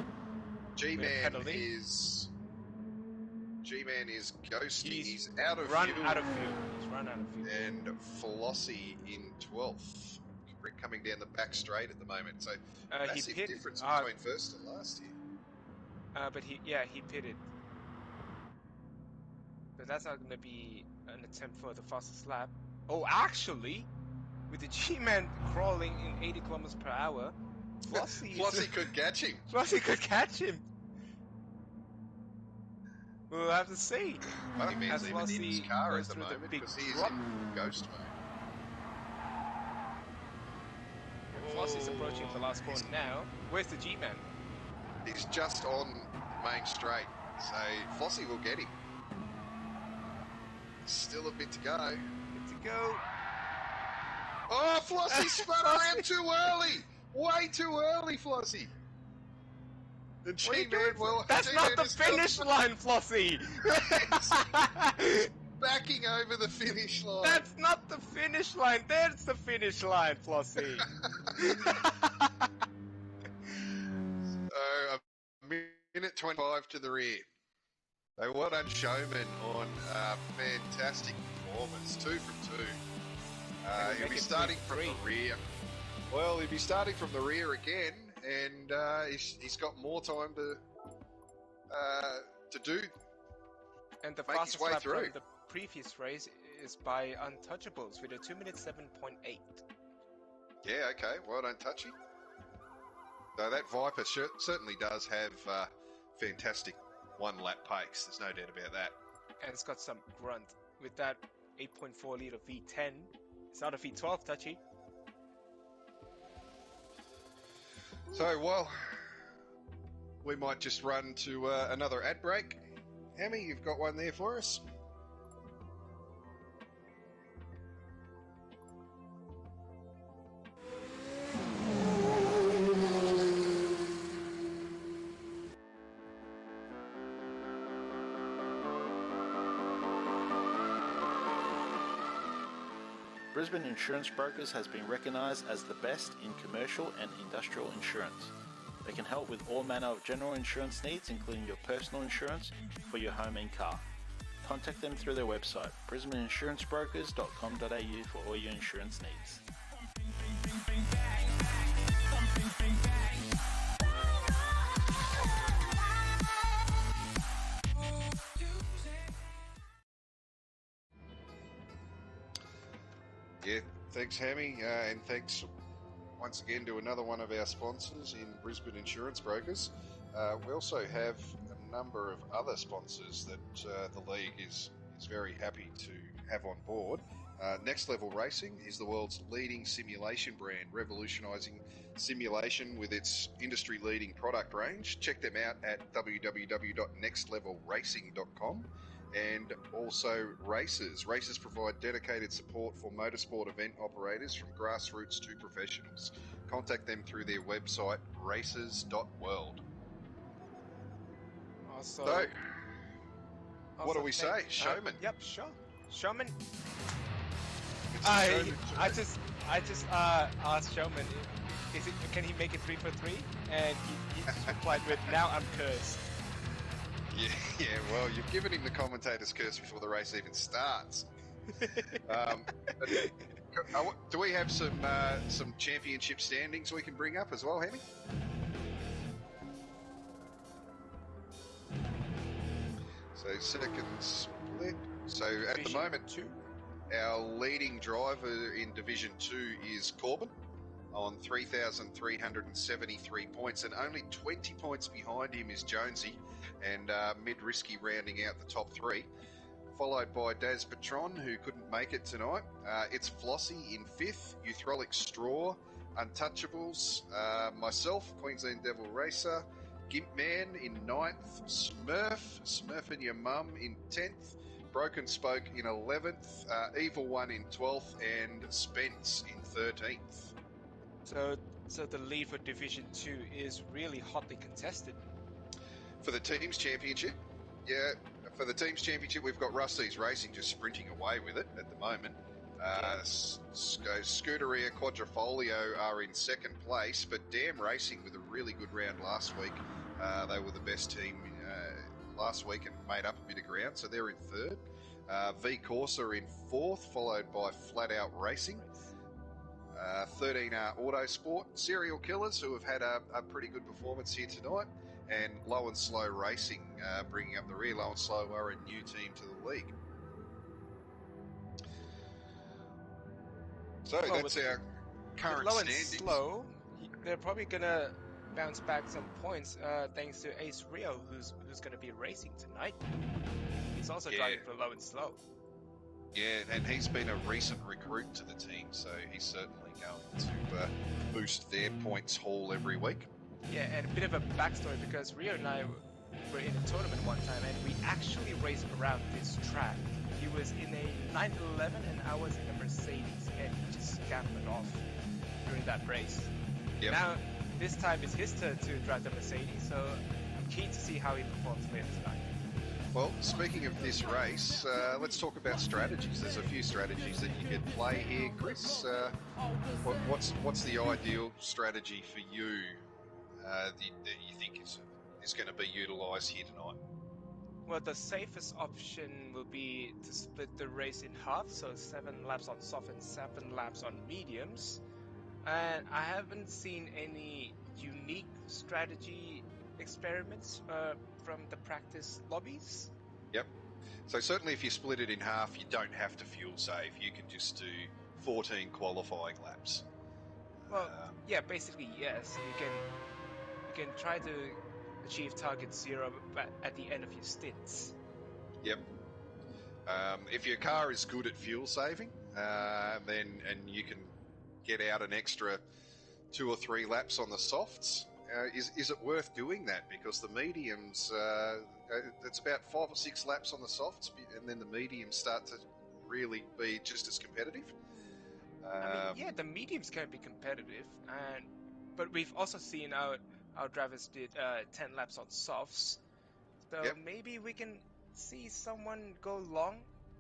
G-Man is ghosting. He's out of fuel. He's run out of fuel. And Flossie in 12th. Coming down the back straight at the moment. So massive difference between first and last here. But he pitted. But that's not going to be an attempt for the fastest lap. Oh, actually, with the G-Man crawling in 80 kilometers per hour, Flossie could catch him. Flossie could catch him. We'll have to see. I think man's even in his car at the moment because he is in ghost mode. Flossie's approaching the last corner now. Where's the G-Man? He's just on main straight. So Flossie will get him. Still a bit to go. Good to go. Oh, Flossie spun around too early. Way too early, Flossie. The What are you G-Man, doing? well, That's G-Man not the is finish line, Flossie! backing over the finish line. That's not the finish line. There's the finish line, Flossie. So a minute 25 to the rear. So well done, Showman, on fantastic performance. 2 from 2. He'll be starting from the rear. Well, he'll be starting from the rear again, and he's got more time to do. And the Make his fastest way lap through. from the previous race is by Untouchables with a 2 minutes 7.8. Yeah, okay. Well done, Touchy. So that Viper certainly does have fantastic one-lap pace. There's no doubt about that. And it's got some grunt with that 8.4 litre V10. It's not a V12, Touchy. So, well, we might just run to another ad break. Hammy, you've got one there for us? Brisbane Insurance Brokers has been recognised as the best in commercial and industrial insurance. They can help with all manner of general insurance needs, including your personal insurance for your home and car. Contact them through their website, brisbaneinsurancebrokers.com.au for all your insurance needs. Yeah, thanks, Hammy, and thanks once again to another one of our sponsors in Brisbane Insurance Brokers. We also have a number of other sponsors that the league is very happy to have on board. Next Level Racing is the world's leading simulation brand, revolutionising simulation with its industry-leading product range. Check them out at www.nextlevelracing.com. And also Races. Races provide dedicated support for motorsport event operators from grassroots to professionals. Contact them through their website, races.world. Also, So, what do we thank- say? Showman? Yep, sure. Showman. It's a I showman. just asked Showman, can he make it 3 for 3? And he just replied with, "Now I'm cursed." Yeah, well, you've given him the commentator's curse before the race even starts. Do we have some championship standings we can bring up as well, Hammy? So second split. So at the Division moment, 2. our leading driver in Division 2 is Corbin on 3,373 points, and only 20 points behind him is Jonesy, and Mid-Risky rounding out the top 3, followed by Daz Patron, who couldn't make it tonight. It's Flossie in 5th, Euthrolic Straw, Untouchables, myself, Queensland Devil Racer, Gimp Man in 9th, Smurf and your mum in 10th, Broken Spoke in 11th, Evil One in 12th, and Spence in 13th. So the lead for Division 2 is really hotly contested. For the team's championship, we've got Rusty's Racing just sprinting away with it at the moment. Scuderia Quadrifolio are in second place, but Damn Racing with a really good round last week. They were the best team last week and made up a bit of ground, so they're in third. V Corsa in fourth, followed by Flat Out Racing. 13R Autosport, Serial Killers, who have had a pretty good performance here tonight, and Low and Slow Racing bringing up the rear. Low and Slow are a new team to the league. So Well, that's with our current Low and standings. Slow, they're probably gonna bounce back some points thanks to Ace Rio, who's gonna be racing tonight. He's also driving for Low and Slow. Yeah, and he's been a recent recruit to the team, so he's certainly going to boost their points haul every week. Yeah, and a bit of a backstory because Rio and I were in a tournament one time, and we actually raced around this track. He was in a 911 and I was in a Mercedes, and he just scampered off during that race. Yep. Now, this time it's his turn to drive the Mercedes, so I'm keen to see how he performs later tonight. Well, speaking of this race, let's talk about strategies. There's a few strategies that you could play here, Chris. What's the ideal strategy for you that you think is going to be utilised here tonight? Well, the safest option will be to split the race in half, so 7 laps on soft and 7 laps on mediums. And I haven't seen any unique strategy experiments from the practice lobbies. Yep. So certainly if you split it in half, you don't have to fuel save. You can just do 14 qualifying laps. Well, yeah, basically yes. You can try to achieve target 0 at the end of your stints. Yep. If your car is good at fuel saving, then you can get out an extra 2 or 3 laps on the softs. Is it worth doing that? Because the mediums, it's about 5 or 6 laps on the softs, and then the mediums start to really be just as competitive. I mean, yeah, the mediums can be competitive, but we've also seen our drivers did 10 laps on softs, so Yep. maybe we can see someone go long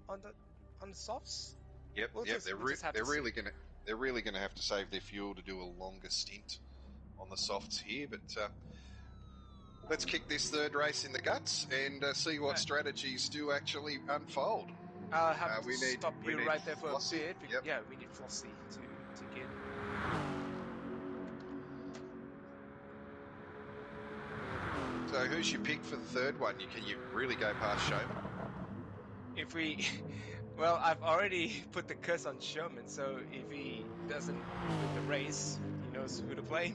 on the softs. Yep, We'll yep. just They're have to really see. going to have to save their fuel to do a longer stint on the softs here. But let's kick this third race in the guts and see what Right. strategies do actually unfold. I'll have to we need- stop we you need right there for Flossie. a bit. Yep. Yeah, we need Flossie to get. So who's your pick for the third one? Can you really go past Showman? If we, well, I've already put the curse on Sherman, so if he doesn't win the race, he knows who to play.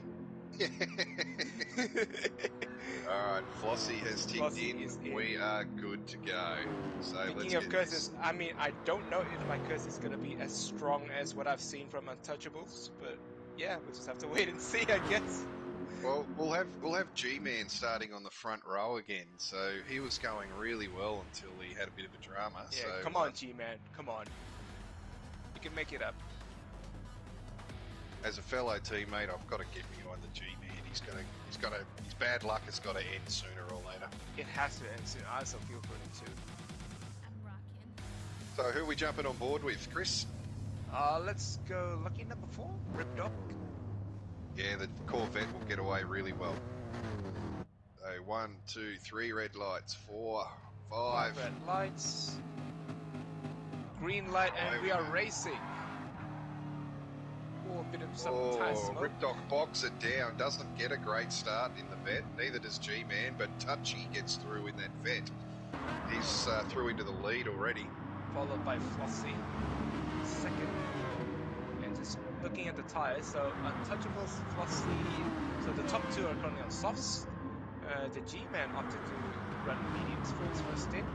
All right, Flossie has ticked Flossie is in. We are good to go. So let's Speaking of get curses, this. I mean, I don't know if my curse is gonna be as strong as what I've seen from Untouchables, but yeah, we'll just have to wait and see, I guess. Well, we'll have G-Man starting on the front row again. So he was going really well until he had a bit of a drama. Yeah, so come on, G-Man, come on. You can make it up. as a fellow teammate, I've got to get behind the G-Man. His bad luck has got to end sooner or later. It has to end soon. I also feel for him too. So who are we jumping on board with, Chris? Let's go lucky number 4, Rip Dog. Yeah, the Corvette will get away really well. So 1, 2, 3 red lights, 4, 5. Red lights. Green light, and we are racing. Oh, a bit of some tire smoke. Ripdoc bogs it down. Doesn't get a great start in the vet. Neither does G-Man, but Touchy gets through in that vet. He's through into the lead already. Followed by Flossie, second. And just looking at the tires, so Untouchables, Flossie. So the top 2 are currently on softs. The G-Man opted to run mediums for his first stint.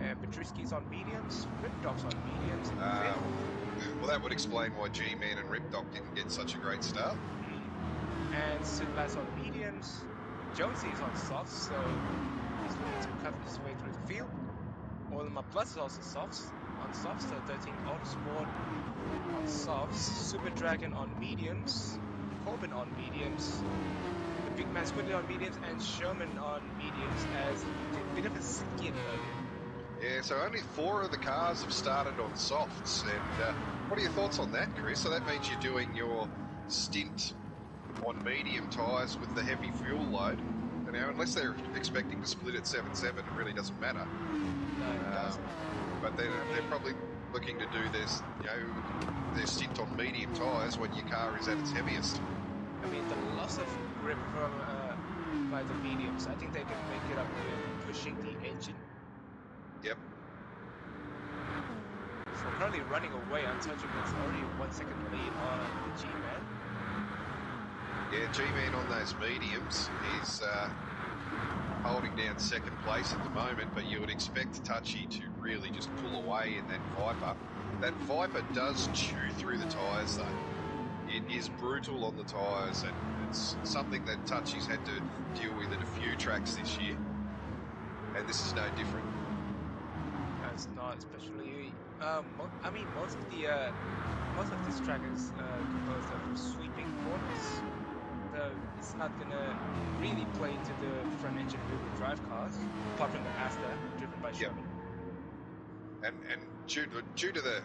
And Petruski's on mediums, Ripdog's on mediums in fifth. Well, that would explain why G-Man and Ripdoc didn't get such a great start. And Sidlas on mediums. Jonesy's on softs, so he's looking to cut his way through the field. All of my plus is also softs, on softs, so 13 Autosport on softs, Super Dragon on mediums, Corbin on mediums, the Big Man Squidly on mediums, and Sherman on mediums as a bit of a skid earlier. Yeah, so only 4 of the cars have started on softs. And what are your thoughts on that, Chris? So that means you're doing your stint on medium tyres with the heavy fuel load. You know, unless they're expecting to split at 7.7, it really doesn't matter. No, it doesn't. But they're probably looking to do this, their stint on medium tyres when your car is at its heaviest. I mean, the loss of grip from by the mediums, I think they can make it up with pushing the engine. Yep. So currently running away, Untouchables already 1 second lead on the G-Man. Yeah, G-Man on those mediums is holding down second place at the moment, but you would expect Touchy to really just pull away in that Viper. That Viper does chew through the tyres though. It is brutal on the tyres, and it's something that Touchy's had to deal with at a few tracks this year, and this is no different. It's not, especially. I mean, most of this track is composed of sweeping corners, so it's not gonna really play into the front-engine rear-wheel drive cars, apart from the Asta driven by Sherman. And due to the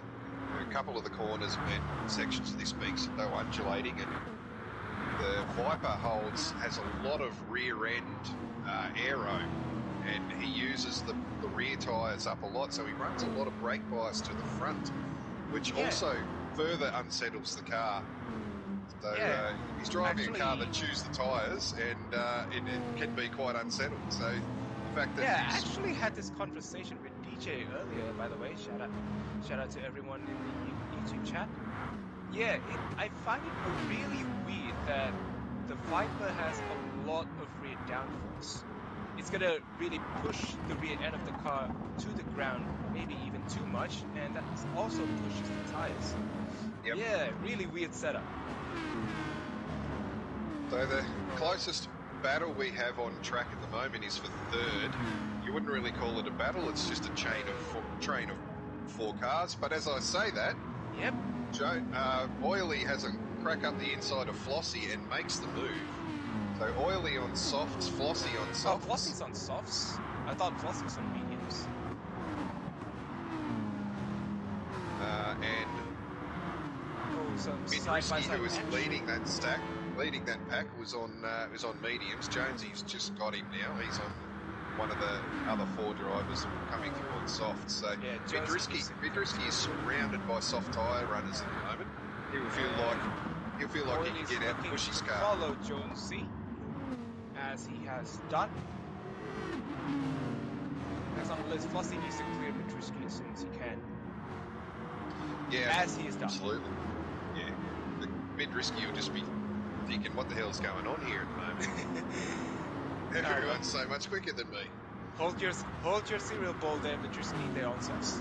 a couple of the corners and sections of this being so undulating, and the Viper has a lot of rear end aero, and he uses the rear tyres up a lot, so he runs a lot of brake bias to the front, which also further unsettles the car. So he's driving a car that chews the tyres, and it can be quite unsettled. So the fact that I actually had this conversation with DJ earlier, by the way. Shout out to everyone in the YouTube chat. Yeah, I find it really weird that the Viper has a lot of rear downforce. It's gonna really push the rear end of the car to the ground, maybe even too much, and that also pushes the tires. Yep. Yeah, really weird setup. So the closest battle we have on track at the moment is for third. You wouldn't really call it a battle, it's just a train of four cars. But as I say that, Yep. Oily has a crack up the inside of Flossie and makes the move. So Oily on softs, Flossie on softs. Oh, Flossie's on softs? I thought Flossie was on mediums. And Oh, so Midrisky, who was leading that pack, was on mediums. Jonesy's just got him now. He's on one of the other four drivers coming through on softs. So Yeah, Midrisky is surrounded by soft tyre runners at the moment. He'll feel like he can get out and push his car. Follow Jonesy, as he has done. As on the list, Flossie needs to clear Midrisky as soon as he can. Yeah, as he has done. Absolutely. Yeah, the Midrisky will just be thinking, what the hell's going on here at the moment? Everyone's so much quicker than me. Hold your cereal bowl there, Midrisky. They're on sauce.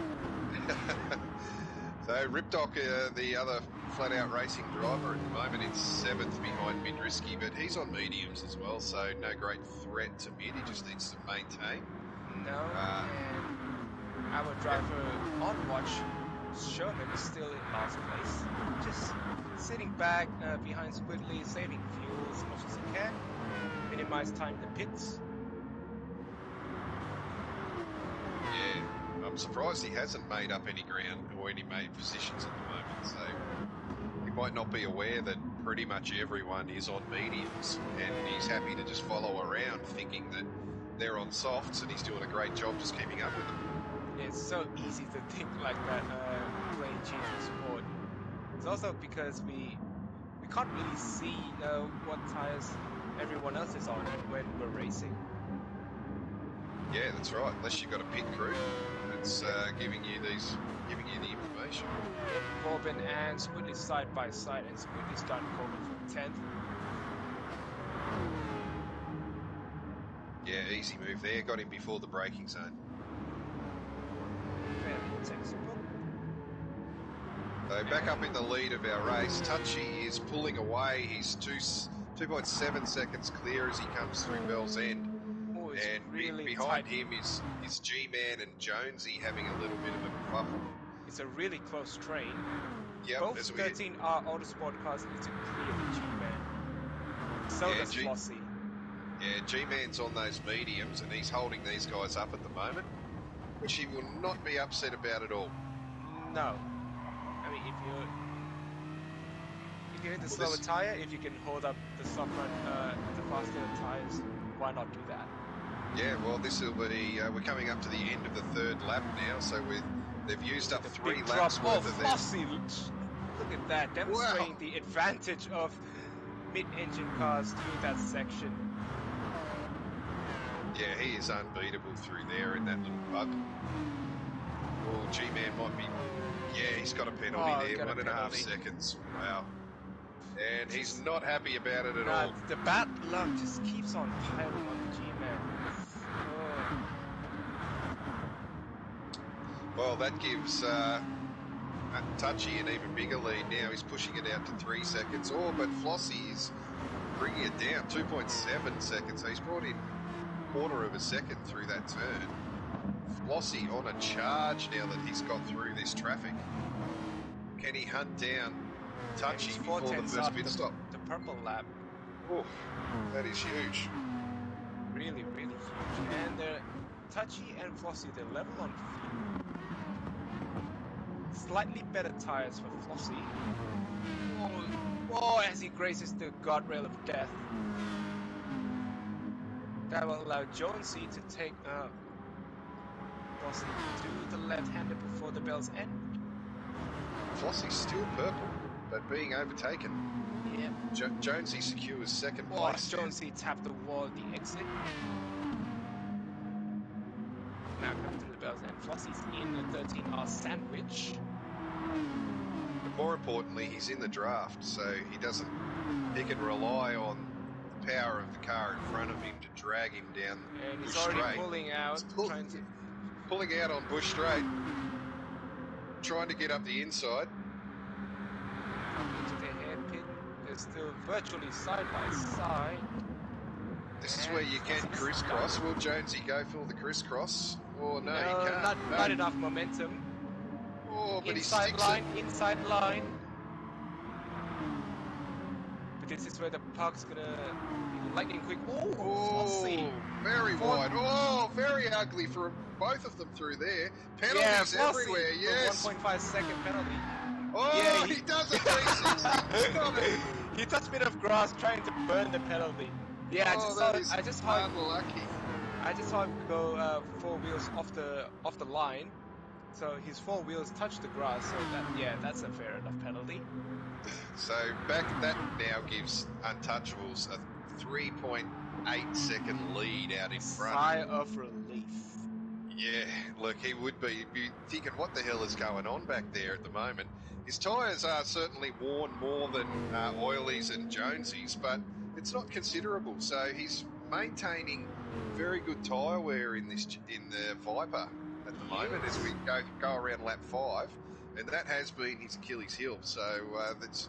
So Ripdock, the other flat-out racing driver at the moment, is 7th behind Midrisky, but he's on mediums as well, so no great threat to mid. He just needs to maintain. No, and our driver on watch, Sherman, is still in last place, just sitting back behind Squiddly, saving fuel as much as he can, minimize time in the pits. Yeah. I'm surprised he hasn't made up any ground or any made positions at the moment, so he might not be aware that pretty much everyone is on mediums, and he's happy to just follow around thinking that they're on softs, and he's doing a great job just keeping up with them. It's so easy to think like that playing GT Sport. It's also because we can't really see what tires everyone else is on when we're racing. Yeah, that's right. Unless you've got a pit crew that's giving you the information. Corbin and Squiddly side by side, and Squiddly's done Corbin for 10th. Yeah, easy move there. Got him before the braking zone. Fairly textbook. So back up in the lead of our race, Touchy is pulling away. He's 2.7 seconds clear as he comes through Bell's End. And really behind tight. him is G-Man and Jonesy having a little bit of a kerfuffle. It's a really close train. Yep, Both 13R Autosport cars need to clear the G-Man. So Yeah, does Flossie. Yeah, G-Man's on those mediums, and he's holding these guys up at the moment, which he will not be upset about at all. No. I mean, if you're in the slower tyre, if you can hold up the soft run, the faster tires, why not do that? Yeah, well, this will be. We're coming up to the end of the third lap now, so they've used up 3 laps worth of their. Flossie, look at that, demonstrating the advantage of mid-engine cars through that section. Yeah, he is unbeatable through there in that little bug. Well, G-Man might be. Yeah, he's got a penalty there, 1.5 seconds. Wow. And he's not happy about it at all. The bad luck just keeps on piling on the G-Man. Oh. Well, that gives Touchy an even bigger lead now. He's pushing it out to 3 seconds. Oh, but Flossie is bringing it down 2.7 seconds. So he's brought in quarter of a second through that turn. Flossie on a charge now that he's got through this traffic. Can he hunt down Touchy He's before the 4/10 first off pit stop? the purple lap. Oh, that is huge. Really, really huge. And Touchy and Flossie, they're level on fuel. Slightly better tires for Flossie. Oh, as he graces the guardrail of death. That will allow Jonesy to take Flossie to the left-hander before the bell's end. Flossie's still purple, but being overtaken. Yeah. Jonesy secures second Oh, place. Jonesy tapped the wall at the exit. Now coming through the bell's end. Flossie's in a 13R sandwich. But more importantly, he's in the draft, so he can rely on the power of the car in front of him to drag him down And he's Bush already Straight. pulling out, He's trying to... pulling out on Bush Straight, trying to get up the inside. into their hairpin. They're still virtually side by side. This is where you can crisscross. Will Jonesy go for the crisscross? Oh, no, he can't. Not enough momentum. Oh, but Inside he sticks line, inside line. But this is where the puck's gonna be lightning quick. Oh, Flossie. very Four- wide. Oh, very ugly for both of them through there. Yeah, Penalties Flossie, everywhere, the yes. 1.5 second penalty. Oh, Yeah, he does a 360. Stop it. He touched a bit of grass trying to burn the penalty. Yeah, I just saw him go 4 wheels off the line. So his 4 wheels touched the grass. So that's a fair enough penalty. So that now gives Untouchables a 3.8 second lead out in front. Sigh of relief. Yeah, look, he would be thinking, what the hell is going on back there at the moment? His tyres are certainly worn more than Oiley's and Jonesy's, but it's not considerable. So he's maintaining very good tyre wear in the Viper at the moment as we go around lap 5, and that has been his Achilles heel. So that's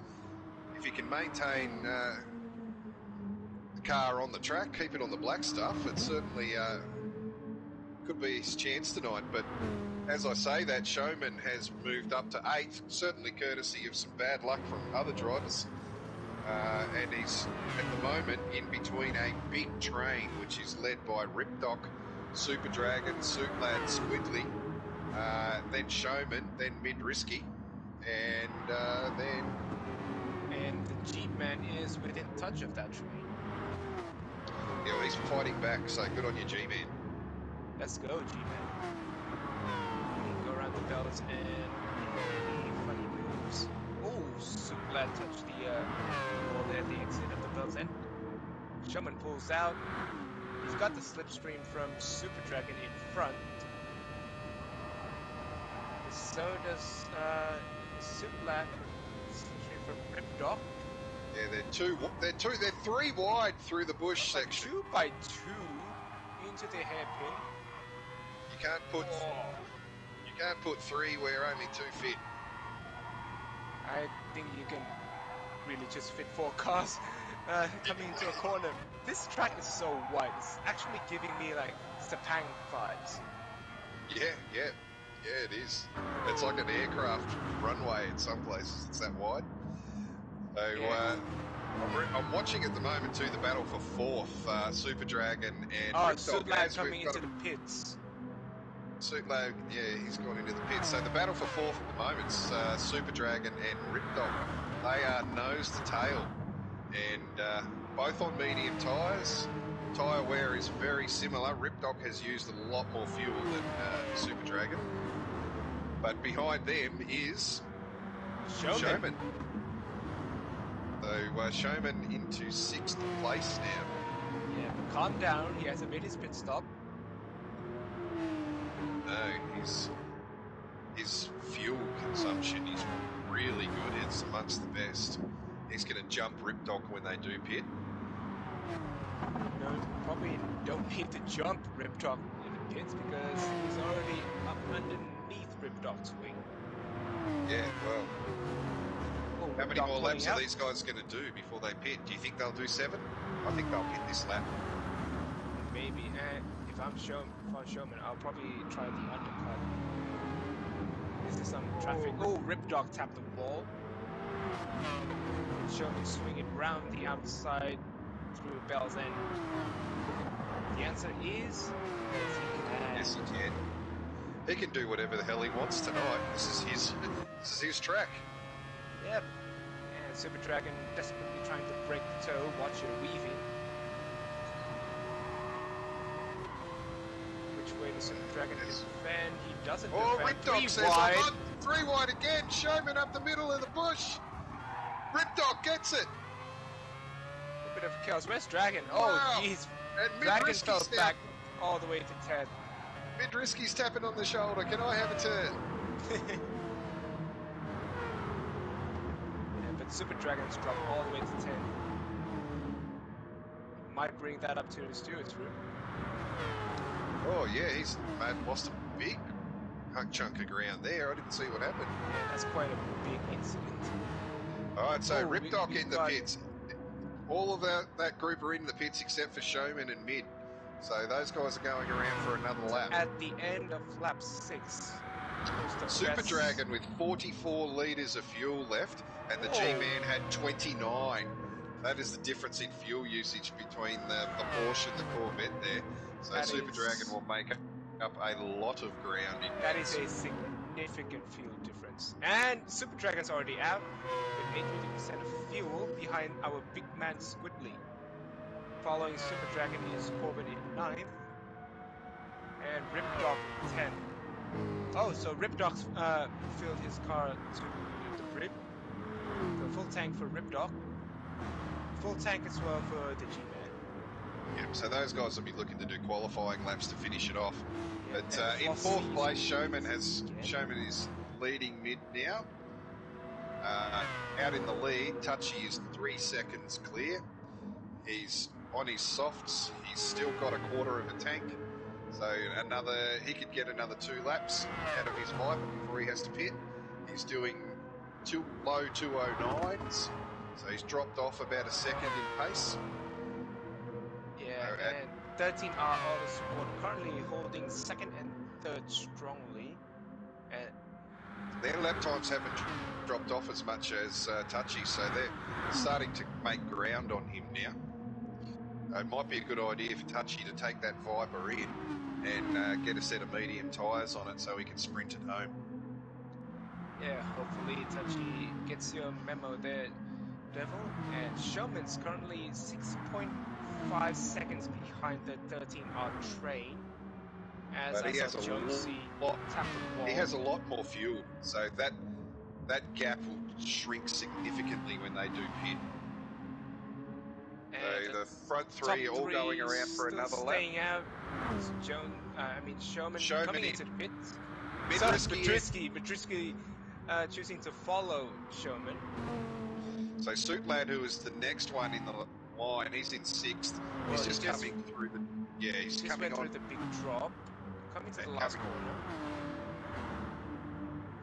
if he can maintain the car on the track, keep it on the black stuff, it certainly could be his chance tonight. But as I say, that Showman has moved up to 8th, certainly courtesy of some bad luck from other drivers. And he's at the moment in between a big train, which is led by Ripdoc, Super Dragon, Suit Lad, Squidly, then Showman, then Mid Risky, and then... And the Jeep man is within touch of that train. Yeah, well, he's fighting back, so good on you, G-Man. Let's go, G-man. Go around the bells and funny moves. Oh, Super Lad touched the wall there at the exit of the bells end. Showman pulls out. He's got the slipstream from Super Dragon in front. So does Super Lad slipstream from Ripdoc. Yeah, they're 3 wide through the bush section. 2 by 2 into the hairpin. You can't put 3 where only 2 fit. I think you can really just fit 4 cars coming into a corner. This track is so wide. It's actually giving me like Sepang vibes. Yeah, it is. It's like an aircraft runway in some places. It's that wide. So Yeah. I'm watching at the moment too the battle for 4th, Super Dragon and Ripdog. Super Lad as we've coming got into the pits. Super Lad, yeah, he's gone into the pits. So the battle for 4th at the moment is Super Dragon and Ripdog. They are nose to tail, and both on medium tyres. Tyre wear is very similar. Ripdog has used a lot more fuel than Super Dragon. But behind them is Showman. So Showman into 6th place now. Yeah, calm down. He hasn't made his pit stop. No, his fuel consumption is really good. It's amongst the best. He's going to jump Ripdoc when they do pit. No, probably don't need to jump Ripdoc in the pits because he's already up underneath Ripdoc's wing. Yeah, well, Oh, how many Ripdog more laps pulling are out. these guys going to do before they pit? Do you think they'll do 7? I think they'll pit this lap. Maybe. And if I'm Showman, I'll probably try the undercut. This is some traffic. Oh, Ripdog tapped the wall. Showman swing it round the outside through Bell's End. The answer is yes, he can. Yes, he can. He can do whatever the hell he wants tonight. This is his track. Yep. And Super Dragon desperately trying to break the toe. Watch it weaving. Which way does Super Dragon defend? He doesn't Oh, defend. Ripdog Three says, wide. I'm on 3 wide again. Showman up the middle of the bush. Ripdog gets it. A bit of chaos. Where's Dragon? Wow. Oh, jeez. And Dragon fell Midrisky's back all the way to 10. Midrisky's tapping on the shoulder. Can I have a turn? Yeah, but Super Dragon's dropped all the way to 10. Might bring that up to the stewards room. Oh, yeah, he's lost a big chunk of ground there. I didn't see what happened. Yeah, that's quite a big incident. All right, so Oh, Ripdog we've in the got- pits. All of that group are in the pits except for Showman and Mid. So those guys are going around for another lap. At the end of lap 6, the Super best- Dragon with 44 litres of fuel left, and the Oh. G-Man had 29. That is the difference in fuel usage between the Porsche and the Corvette there. So That Super is- Dragon will make up a lot of ground in That pits. is a significant fuel difference. And Super Dragon's already out with 83% of fuel behind our big man Squidly. Following Super Dragon is Corbin in 9th. And Ripdog 10. Oh, so Ripdog's filled his car to the brim. The full tank for Ripdog. Full tank as well for the G-Man. Yep, so those guys will be looking to do qualifying laps to finish it off. Yeah, But and in Flossie 4th place, is- Showman is leading Mid now. Out in the lead, Touchy is 3 seconds clear. He's on his softs. He's still got a quarter of a tank. So he could get another 2 laps out of his Viper before he has to pit. He's doing low 209s. So he's dropped off about a second in pace. Yeah, Oh, and 13R Autosport currently holding 2nd and 3rd strongly. And Their lap times haven't dropped off as much as Touchy, so they're starting to make ground on him now. It might be a good idea for Touchy to take that Viper in and get a set of medium tyres on it so he can sprint it home. yeah, hopefully Touchy gets your memo there, Devil. And Showman's currently 6.5 seconds behind the 13R train. As But he I has saw a Jonesy lot. tap the wall. He has a lot more fuel, so that gap will shrink significantly when they do pit. And So the front top 3 all going is around for still another lap. staying out. Showman Showman coming in. into the pits. Midrisky Madrisky choosing to follow Showman. So Suitlad, who is the next one in the line, he's in 6th. Well, He's he just just- coming through the... Yeah, he's Just coming went on. through the big drop. Coming to the And last coming- corner.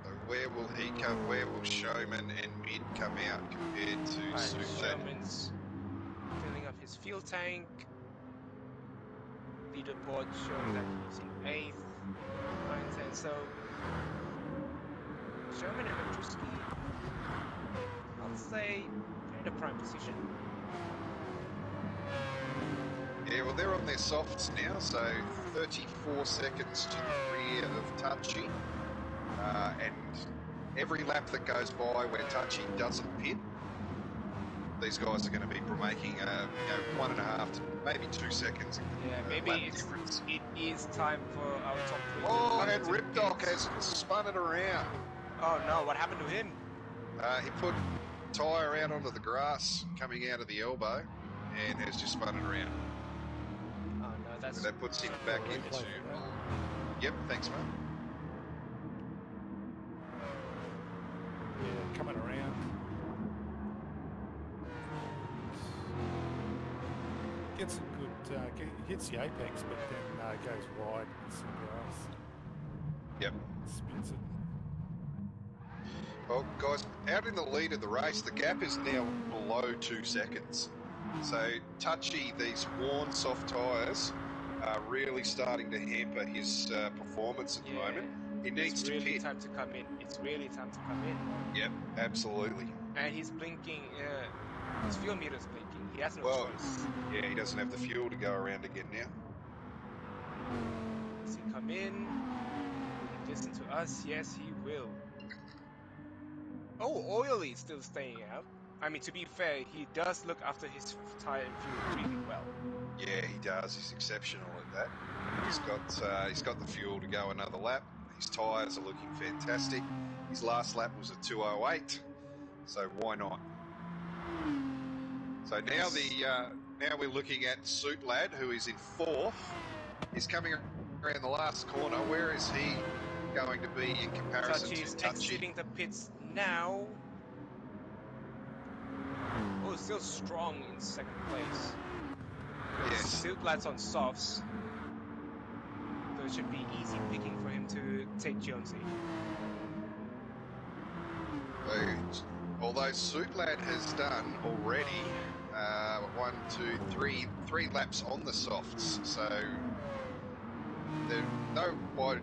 So where will he come? Where will Showman and Mid come out compared to Alright, Suitlad? Showman's filling up his fuel tank. Leaderboard showing that he's in 8th, 9th, and so Showman and Madrisky, I'll say, in the prime position. Yeah, well, they're on their softs now, so 34 seconds to the rear of Touchy. And every lap that goes by where Touchy doesn't pit, these guys are going to be making 1.5 to maybe 2 seconds. Yeah, lap maybe difference. it is time for our top 3 to Oh, come and to the Ripdog pits. has spun it around. Oh no, what happened to him? He put tyre out onto the grass coming out of the elbow and has just spun it around. Oh no, that's... So that puts him back Replay into... for that. Yep, thanks, mate. Yeah, coming around. Gets a good, hits the apex, but then goes wide in some grass. Yep. Spins it. Well, guys, out in the lead of the race, the gap is now below 2 seconds. So, Touchy, these worn soft tyres are really starting to hamper his performance at the moment. He needs It's to really pit. time to come in. It's really time to come in. Yep, absolutely. And he's blinking. His fuel meter's blinking. He has no Well, choice. yeah, he doesn't have the fuel to go around again now. Does he come in? Listen to us? Yes, he will. Oh, Oily's still staying out. I mean, to be fair, he does look after his tire and fuel really well. Yeah, he does. He's exceptional at that. He's got the fuel to go another lap. His tyres are looking fantastic. His last lap was a 2:08, so why not? So now now we're looking at Suit Lad, who is in 4th. He's coming around the last corner. Where is he going to be in comparison Touchy's to Touchy? exiting the pits now. Oh, still strong in second place. Yes. Suit Lad's on softs. So it should be easy picking for him to take Jonesy. So, although Suit Lad has done already 3 laps on the softs, so they're by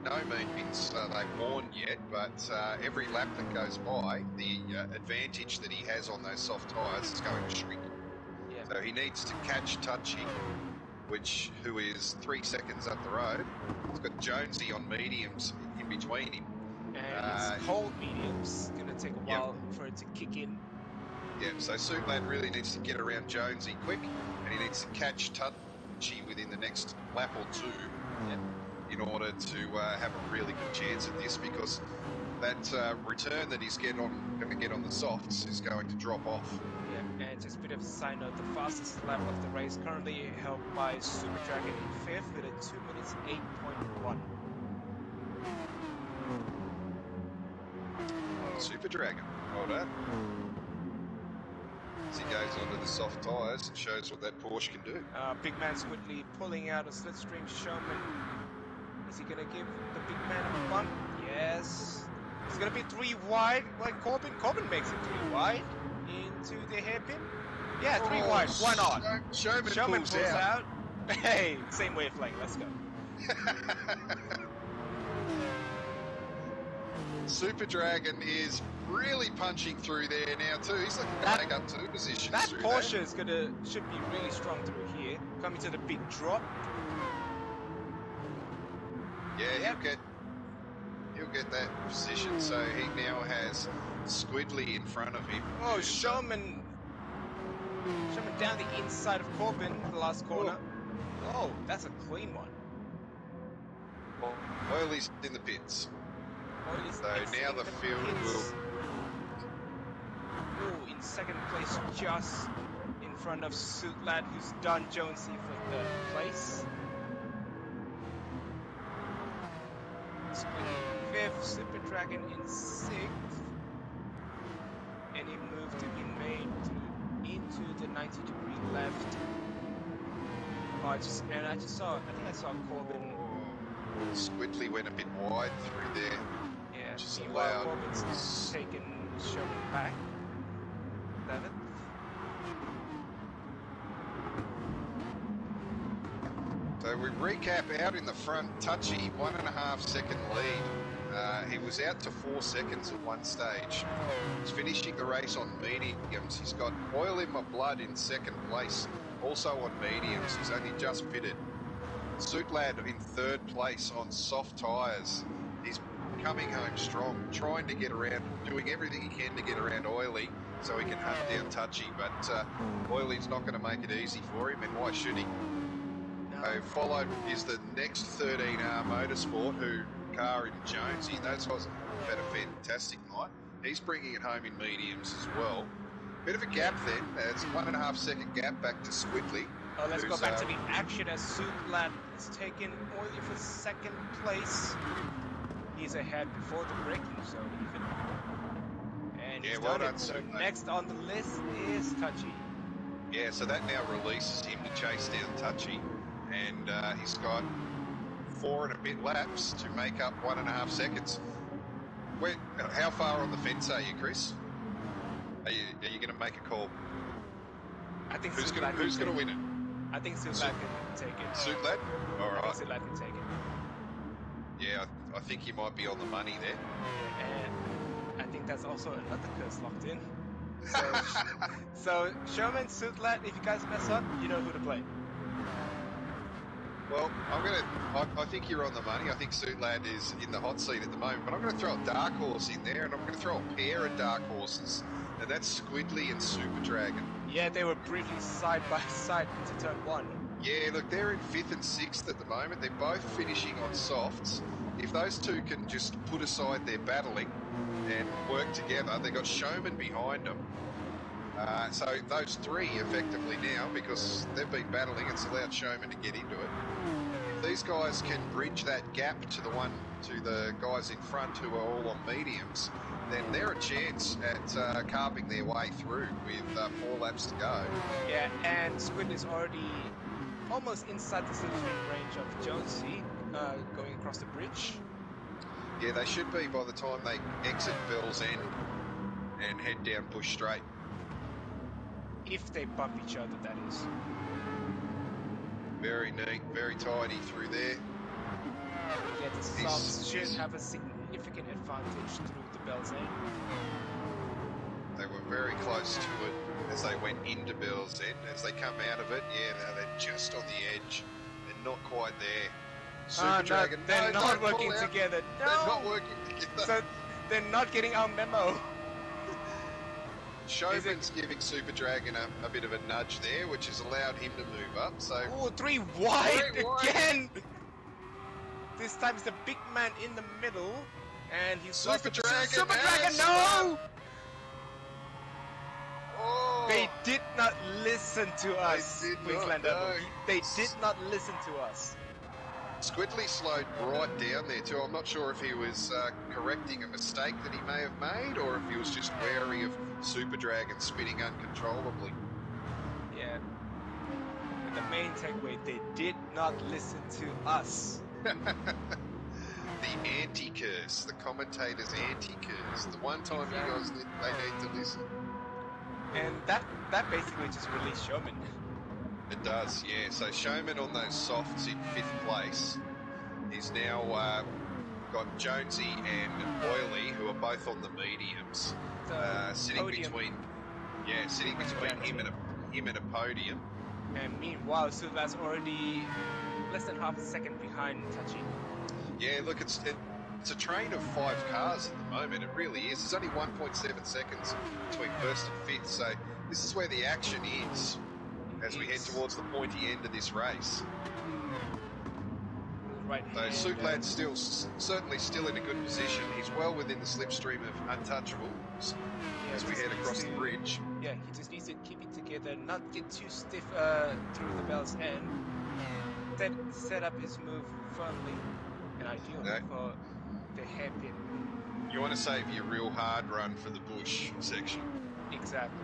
no means they worn yet, but every lap that goes by, the advantage that he has on those soft tyres is going to shrink. Yeah. So he needs to catch Touchy, who is 3 seconds up the road. He's got Jonesy on mediums in between him. And his cold medium's gonna take a while for it to kick in. Yeah, so Suit Lad really needs to get around Jonesy quick, and he needs to catch Touchy within the next lap or two in order to have a really good chance at this, because that return that he's going to get on the softs is going to drop off. Yeah, and just a bit of a side note, the fastest lap of the race currently held by Super Dragon in 5th with a 2 minutes 8.1. Super Dragon, well done. As he goes onto the soft tyres and shows what that Porsche can do. Big man Squidly pulling out a slipstream Showman. Is he gonna give the big man a bump? Yes. It's gonna be 3 wide like Corbin. Corbin makes it 3 wide into the hairpin. Yeah, 3 wide. Why not? Showman pulls pulls out. Hey, same wavelength. Let's go. Super Dragon is really punching through there now too. He's looking to make up 2 positions. That through Porsche should be really strong through here. Coming to the big drop. Yeah, he'll get that position. So he now has Squidly in front of him. Oh, Showman down the inside of Corbin, the last corner. Oh, that's a clean one. Oily's in the pits. Oily's So exiting now the field pits. will. Oh, in second place, just in front of Suit Lad, who's done Jonesy for 3rd place. Split in 5th, Super Dragon in 6th. Any move to be made into the 90-degree left. Oh, I think I saw Corbin. Squidly went a bit wide through there. Yeah, Just meanwhile, allowed- Corbin's taken Showman back. 11th. So we recap out in the front, Touchy, 1.5 second lead. He was out to 4 seconds at one stage. He's finishing the race on mediums. He's got Oil in My Blood in second place, also on mediums. He's only just pitted. Suit Lad in 3rd place on soft tyres. He's coming home strong, trying to get around, doing everything he can to get around Oily so he can hunt down Touchy, but Oily's not going to make it easy for him, and why should he? So followed is the next 13R Motorsport, who Carr and Jonesy. Those guys have had a fantastic night. He's bringing it home in mediums as well. Bit of a gap then. It's 1.5 second gap back to Squidly. Oh, let's go who's, back to the action as Suit Lad is taking Oily for 2nd place. He's ahead before the braking zone even. And Yeah, he's well done done, it. Suit Lad. Next on the list is Touchy. Yeah, so that now releases him to chase down Touchy. And he's got 4 and a bit laps to make up 1.5 seconds. How far on the fence are you, Chris? Are you going to make a call? I think Who's Sutlat going to win it? I think Sutlat can take it. Sutlat? All I right. think Sutlat can take it. Yeah, I think he might be on the money there. And I think that's also another curse locked in. So Sherman, Sutlat, if you guys mess up, you know who to play. Well, I think you're on the money. I think Sutlat is in the hot seat at the moment, but I'm going to throw a dark horse in there, and I'm going to throw a pair of dark horses, and that's Squidly and Super Dragon. Yeah, they were briefly side by side into turn 1. Yeah, look, they're in 5th and 6th at the moment. They're both finishing on softs. If those two can just put aside their battling and work together, they've got Showman behind them. So those three effectively now, because they've been battling, it's allowed Showman to get into it. If these guys can bridge that gap to the guys in front who are all on mediums, then they're a chance at carving their way through with 4 laps to go. Yeah, and Squid is already almost inside the slipstream range of Jonesy, going across the bridge. Yeah, they should be by the time they exit Bell's End and head down Bush Straight. If they bump each other, that is. Very neat, very tidy through there. Yeah, the softs should have a significant advantage through the Bell's End. They were very close to it as they went into Bell's End. As they come out of it, yeah, they're just on the edge. They're not quite there. Super Dragon, they're not working together. No! They're not working together. So they're not getting our memo. Showman's giving Super Dragon a bit of a nudge there, which has allowed him to move up. So Oh, 3 wide 3 wide. again! This time it's the big man in the middle, and he's lost Super the- Dragon Super has Dragon, no! Oh, They did not listen to us, did not, Queenslander. no. They did not listen to us. Squidly slowed right down there too. I'm not sure if he was correcting a mistake that he may have made, or if he was just wary of Super Dragon spinning uncontrollably. Yeah. And the main takeaway, they did not listen to us. The anti-curse, the commentator's anti-curse. The one time you guys they need to listen. And that basically just released Showman. It does, yeah. So Showman on those softs in 5th place. He's now got Jonesy and Oily, who are both on the mediums, sitting Podium. between him and a podium. And meanwhile, Sutlat's already less than half a second behind Touchy. Yeah, look, it's a train of 5 cars at the moment. It really is. There's only 1.7 seconds between 1st and 5th, so this is where the action is as we head towards the pointy end of this race. Right. So Sutlat's certainly still in a good position. He's well within the slipstream of Untouchables as we head across the bridge. Yeah, he just needs to keep it together, not get too stiff through the Bell's End. Then set up his move firmly and ideal for the hairpin. You want to save your real hard run for the bush section. Exactly.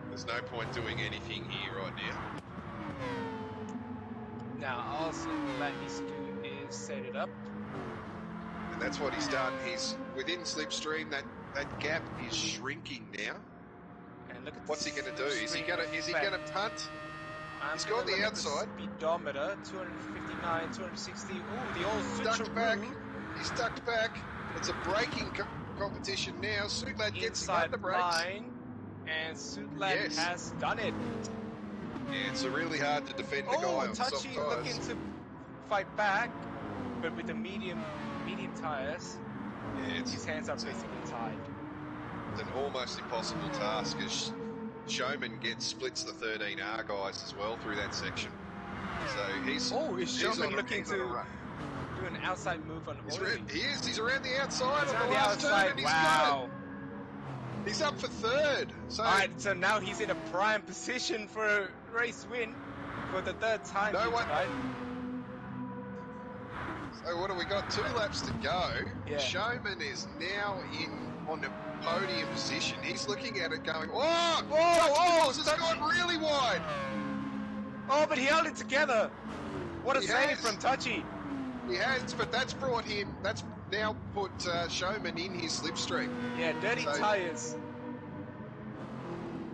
There's no point doing anything here right now. Now, all Sutlat needs to do is set it up. And that's what he's done. He's within slipstream. That gap is shrinking now. And look at What's he going to do? Is he going to punt? He's gonna got the look at outside. Speedometer 259, 260. Ooh, the old Stuck back. switcheroo. He's tucked back. It's a braking competition now. Sutlat gets him Inside under brakes. line, and Sutlat has done it. Yeah, it's really hard to defend the guy on soft Touchy tyres. looking to fight back, but with the medium tires, Yeah, his hands are basically tied. It's an almost impossible task as Showman splits the 13R guys as well through that section. So he's Is Showman on a- looking he's on a to run. do an outside move on Oily? He's around the outside He's on on the the last turn, outside. and he's got Wow. it. He's up for 3rd. So Alright, so now he's in a prime position for a race win for the 3rd time No here one- tonight. So what do we got? 2 laps to go. Yeah. Showman is now on the podium position. He's looking at it going, oh, Oh, this has gone really wide. Oh, but he held it together. What a He save has. from Touchy. He has, but that's brought him now put Showman in his slipstream. Yeah, dirty So- tires.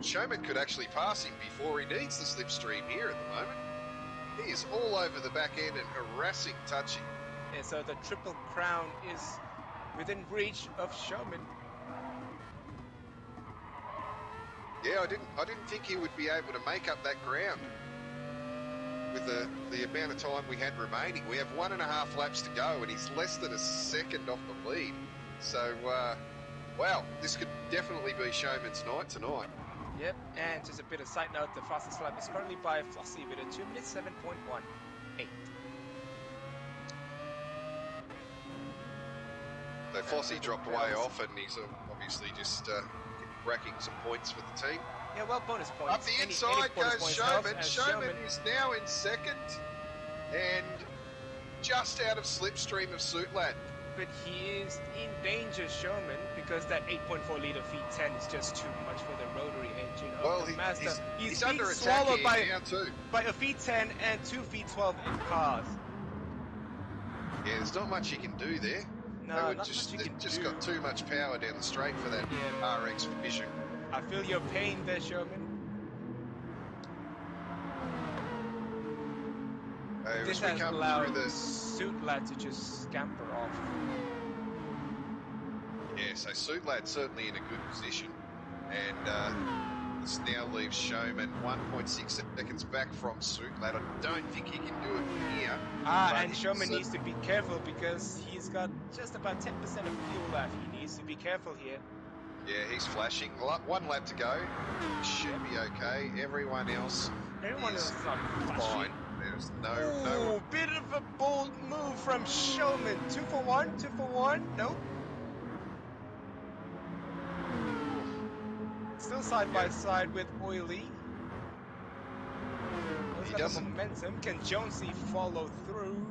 Showman could actually pass him before he needs the slipstream here at the moment. He is all over the back end and harassing Touchy. Yeah, so the Triple Crown is within reach of Showman. Yeah, I didn't think he would be able to make up that ground with the amount of time we had remaining. We have 1.5 laps to go, and he's less than a second off the lead. So, wow, this could definitely be Showman's night tonight. Yep, and just a bit of side note, the fastest lap is currently by Flossie with a 2 minutes 7.18. So Flossie dropped way off, and he's obviously just racking some points for the team. Yeah, well, bonus points. Up the Any inside bonus goes points Showman. helps, as Showman is now in second and just out of slipstream of Suitlad. But he is in danger, Showman, because that 8.4 litre V10 is just too much for the rotary engine of Well, the Mazda. he's being under attack swallowed here now too. by a V10 and two V12 in cars. Yeah, there's not much you can do there. No, They were not just, much you can just do. got too much power down the straight for that Yeah. RX Vision. I feel your pain there, Showman. As This we has come allowed through the Suitlad to just scamper off. yeah, so Suitlad certainly in a good position, and this now leaves Showman 1.6 seconds back from Suitlad. I don't think he can do it from here. but And Showman he's, needs to be careful because he's got just about 10% of fuel left. He needs to be careful here. Yeah, he's flashing. 1 lap to go. Should be okay. Everyone else Everyone is else is not fine. flashing. There's Ooh, no. bit of a bold move from Showman. 2 for 1, 2 for 1. Nope. Still side by side with Oily. He's got the doesn't- momentum. Can Jonesy follow through?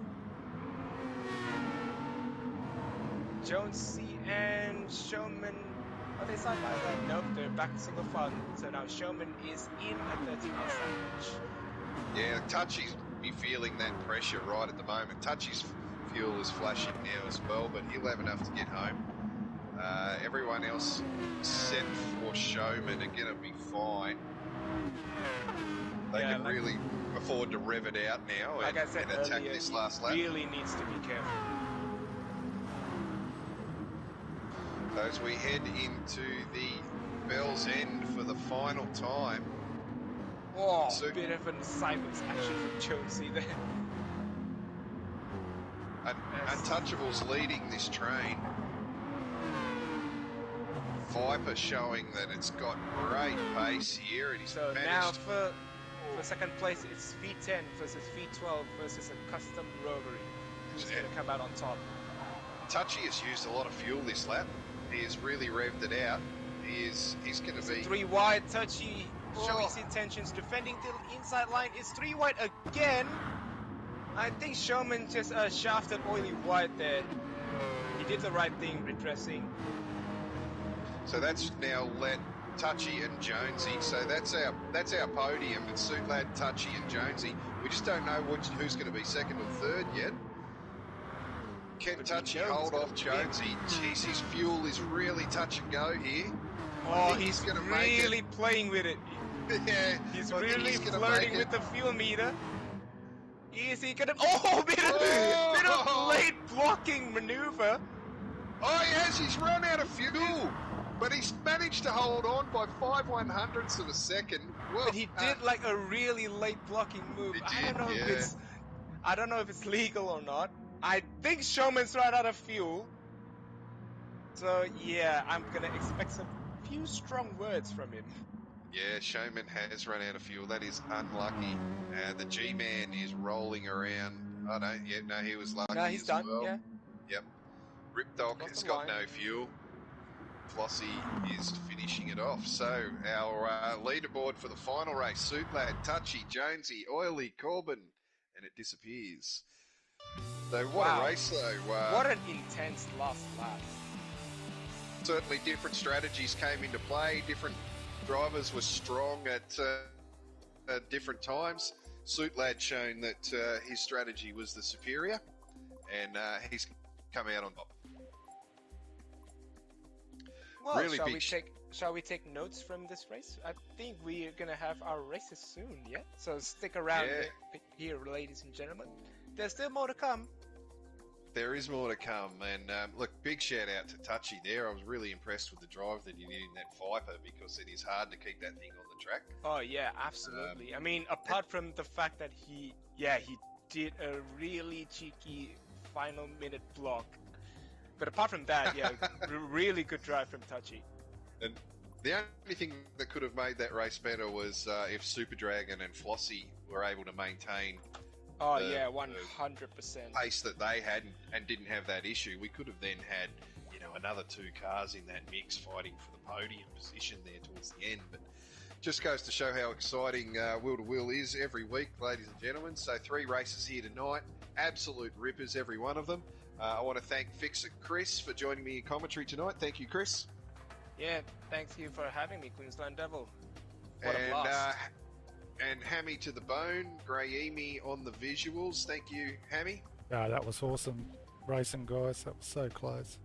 Jonesy and Showman. Are they side by side? Nope, they're back single file. So now Showman is in a 13-hour sandwich. Yeah, Touchy's be feeling that pressure right at the moment. Touchy's fuel is flashing now as well, but he'll have enough to get home. Everyone else set for Showman are going to be fine. They Yeah, can like- really afford to rev it out now Like I said and attack earlier, this he last lap. really needs to be careful. So as we head into the Bell's End for the final time. Oh, So- bit of a sideways action from Jonesy there. Untouchables leading this train. Viper showing that it's got great pace here, and he's So now managed. for second place, it's V10 versus V12 versus a custom rotary. Who's Yeah. going to come out on top? Touchy has used a lot of fuel this lap. He has really revved it out. He's going to be 3 wide, Touchy showing Oh. his intentions, defending the inside line. It's 3 wide again. I think Showman just shafted Oily wide there. He did the right thing, redressing. so that's now let Touchy and Jonesy. So that's our podium. It's Suitlad, Touchy, and Jonesy. We just don't know who's going to be second or third yet. Can But Touchy we know hold who's off gonna win. Jonesy? Jeez, his fuel is really touch and go here. Oh, think he's he's gonna make really playing with it. Yeah, He's I think really he's gonna flirting make with it. the fuel meter. Is he gonna? Oh, bit of Oh! late blocking maneuver. Oh, he has. He's run out of fuel, but he's managed to hold on by 5/100ths of a second. Well, But he did like a really late blocking move. He I did, don't know yeah. if it's legal or not. I think Showman's right out of fuel. So yeah, I'm gonna expect some few strong words from him. Yeah, Showman has run out of fuel. That is unlucky. The G-Man is rolling around. Oh, no, yeah, no, he was lucky No, he's as done. well. Yeah. Yep. Ripdog Cross has the got line. no fuel. Flossie is finishing it off. So our leaderboard for the final race, Suitlad, Touchy, Jonesy, Oily, Corbin, and it disappears. So what Wow. a race though. What an intense last lap. Certainly different strategies came into play. Different drivers were strong at different times. Suitlad shown that his strategy was the superior, and he's come out on top. Well, Really shall big we take notes from this race? I think we are gonna have our races soon, yeah? So stick around here, ladies and gentlemen. There's still more to come. There is more to come, and look, big shout out to Touchy there. I was really impressed with the drive that he did in that Viper because it is hard to keep that thing on the track. Oh yeah, absolutely. I mean, apart from the fact that he did a really cheeky final minute block, but apart from that, yeah, really good drive from Touchy. And the only thing that could have made that race better was if Super Dragon and Flossie were able to maintain Oh the- yeah, the 100%. pace that they had and didn't have that issue. We could have then had, another two cars in that mix fighting for the podium position there towards the end. But just goes to show how exciting Wheel to Wheel is every week, ladies and gentlemen. So 3 races here tonight, absolute rippers, every one of them. I want to thank Fixer Chris for joining me in commentary tonight. Thank you, Chris. Yeah, thanks you for having me, Queensland Devil. What a And blast. and Hammy to the bone, Grey Amy on the visuals. Thank you, Hammy. Yeah, that was awesome racing, guys. That was so close.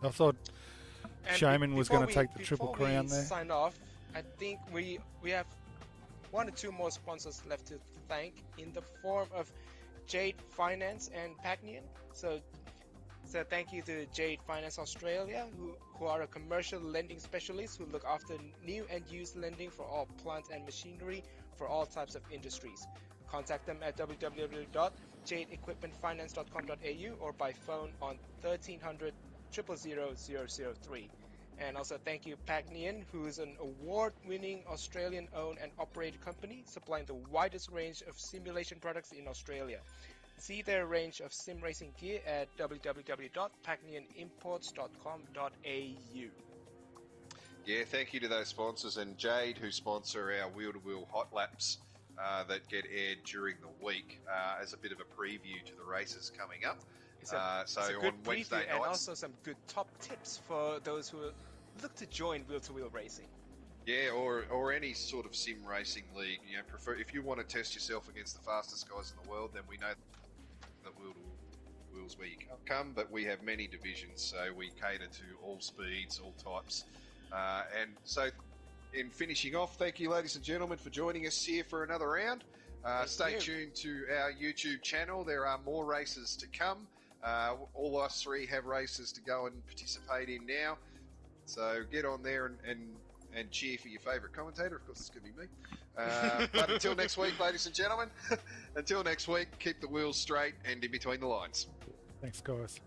I thought And Shaman was before going to take the Triple before we Crown there. sign off, I think we have 1 or 2 more sponsors left to thank in the form of Jade Finance and Pagnian. So thank you to Jade Finance Australia, who are a commercial lending specialist who look after new and used lending for all plant and machinery for all types of industries. Contact them at www.jadeequipmentfinance.com.au or by phone on 1300 000 003. And also thank you Pagnian, who is an award-winning Australian-owned and operated company supplying the widest range of simulation products in Australia. See their range of sim racing gear at www.pagnianimports.com.au. Yeah, thank you to those sponsors and Jade, who sponsor our Wheel to Wheel hot laps that get aired during the week as a bit of a preview to the races coming up. It's a on good Wednesday preview and nights, also some good top tips for those who look to join wheel-to-wheel racing. yeah, or any sort of sim racing league. Prefer if you want to test yourself against the fastest guys in the world, then we know that Wheel to Wheel's where you come. But we have many divisions, so we cater to all speeds, all types, and so. In finishing off, thank you, ladies and gentlemen, for joining us here for another round. Stay tuned to our YouTube channel. There are more races to come. All us 3 have races to go and participate in now. So get on there and cheer for your favourite commentator. Of course, it's going to be me. But until next week, ladies and gentlemen, until next week, keep the wheels straight and in between the lines. Thanks, guys.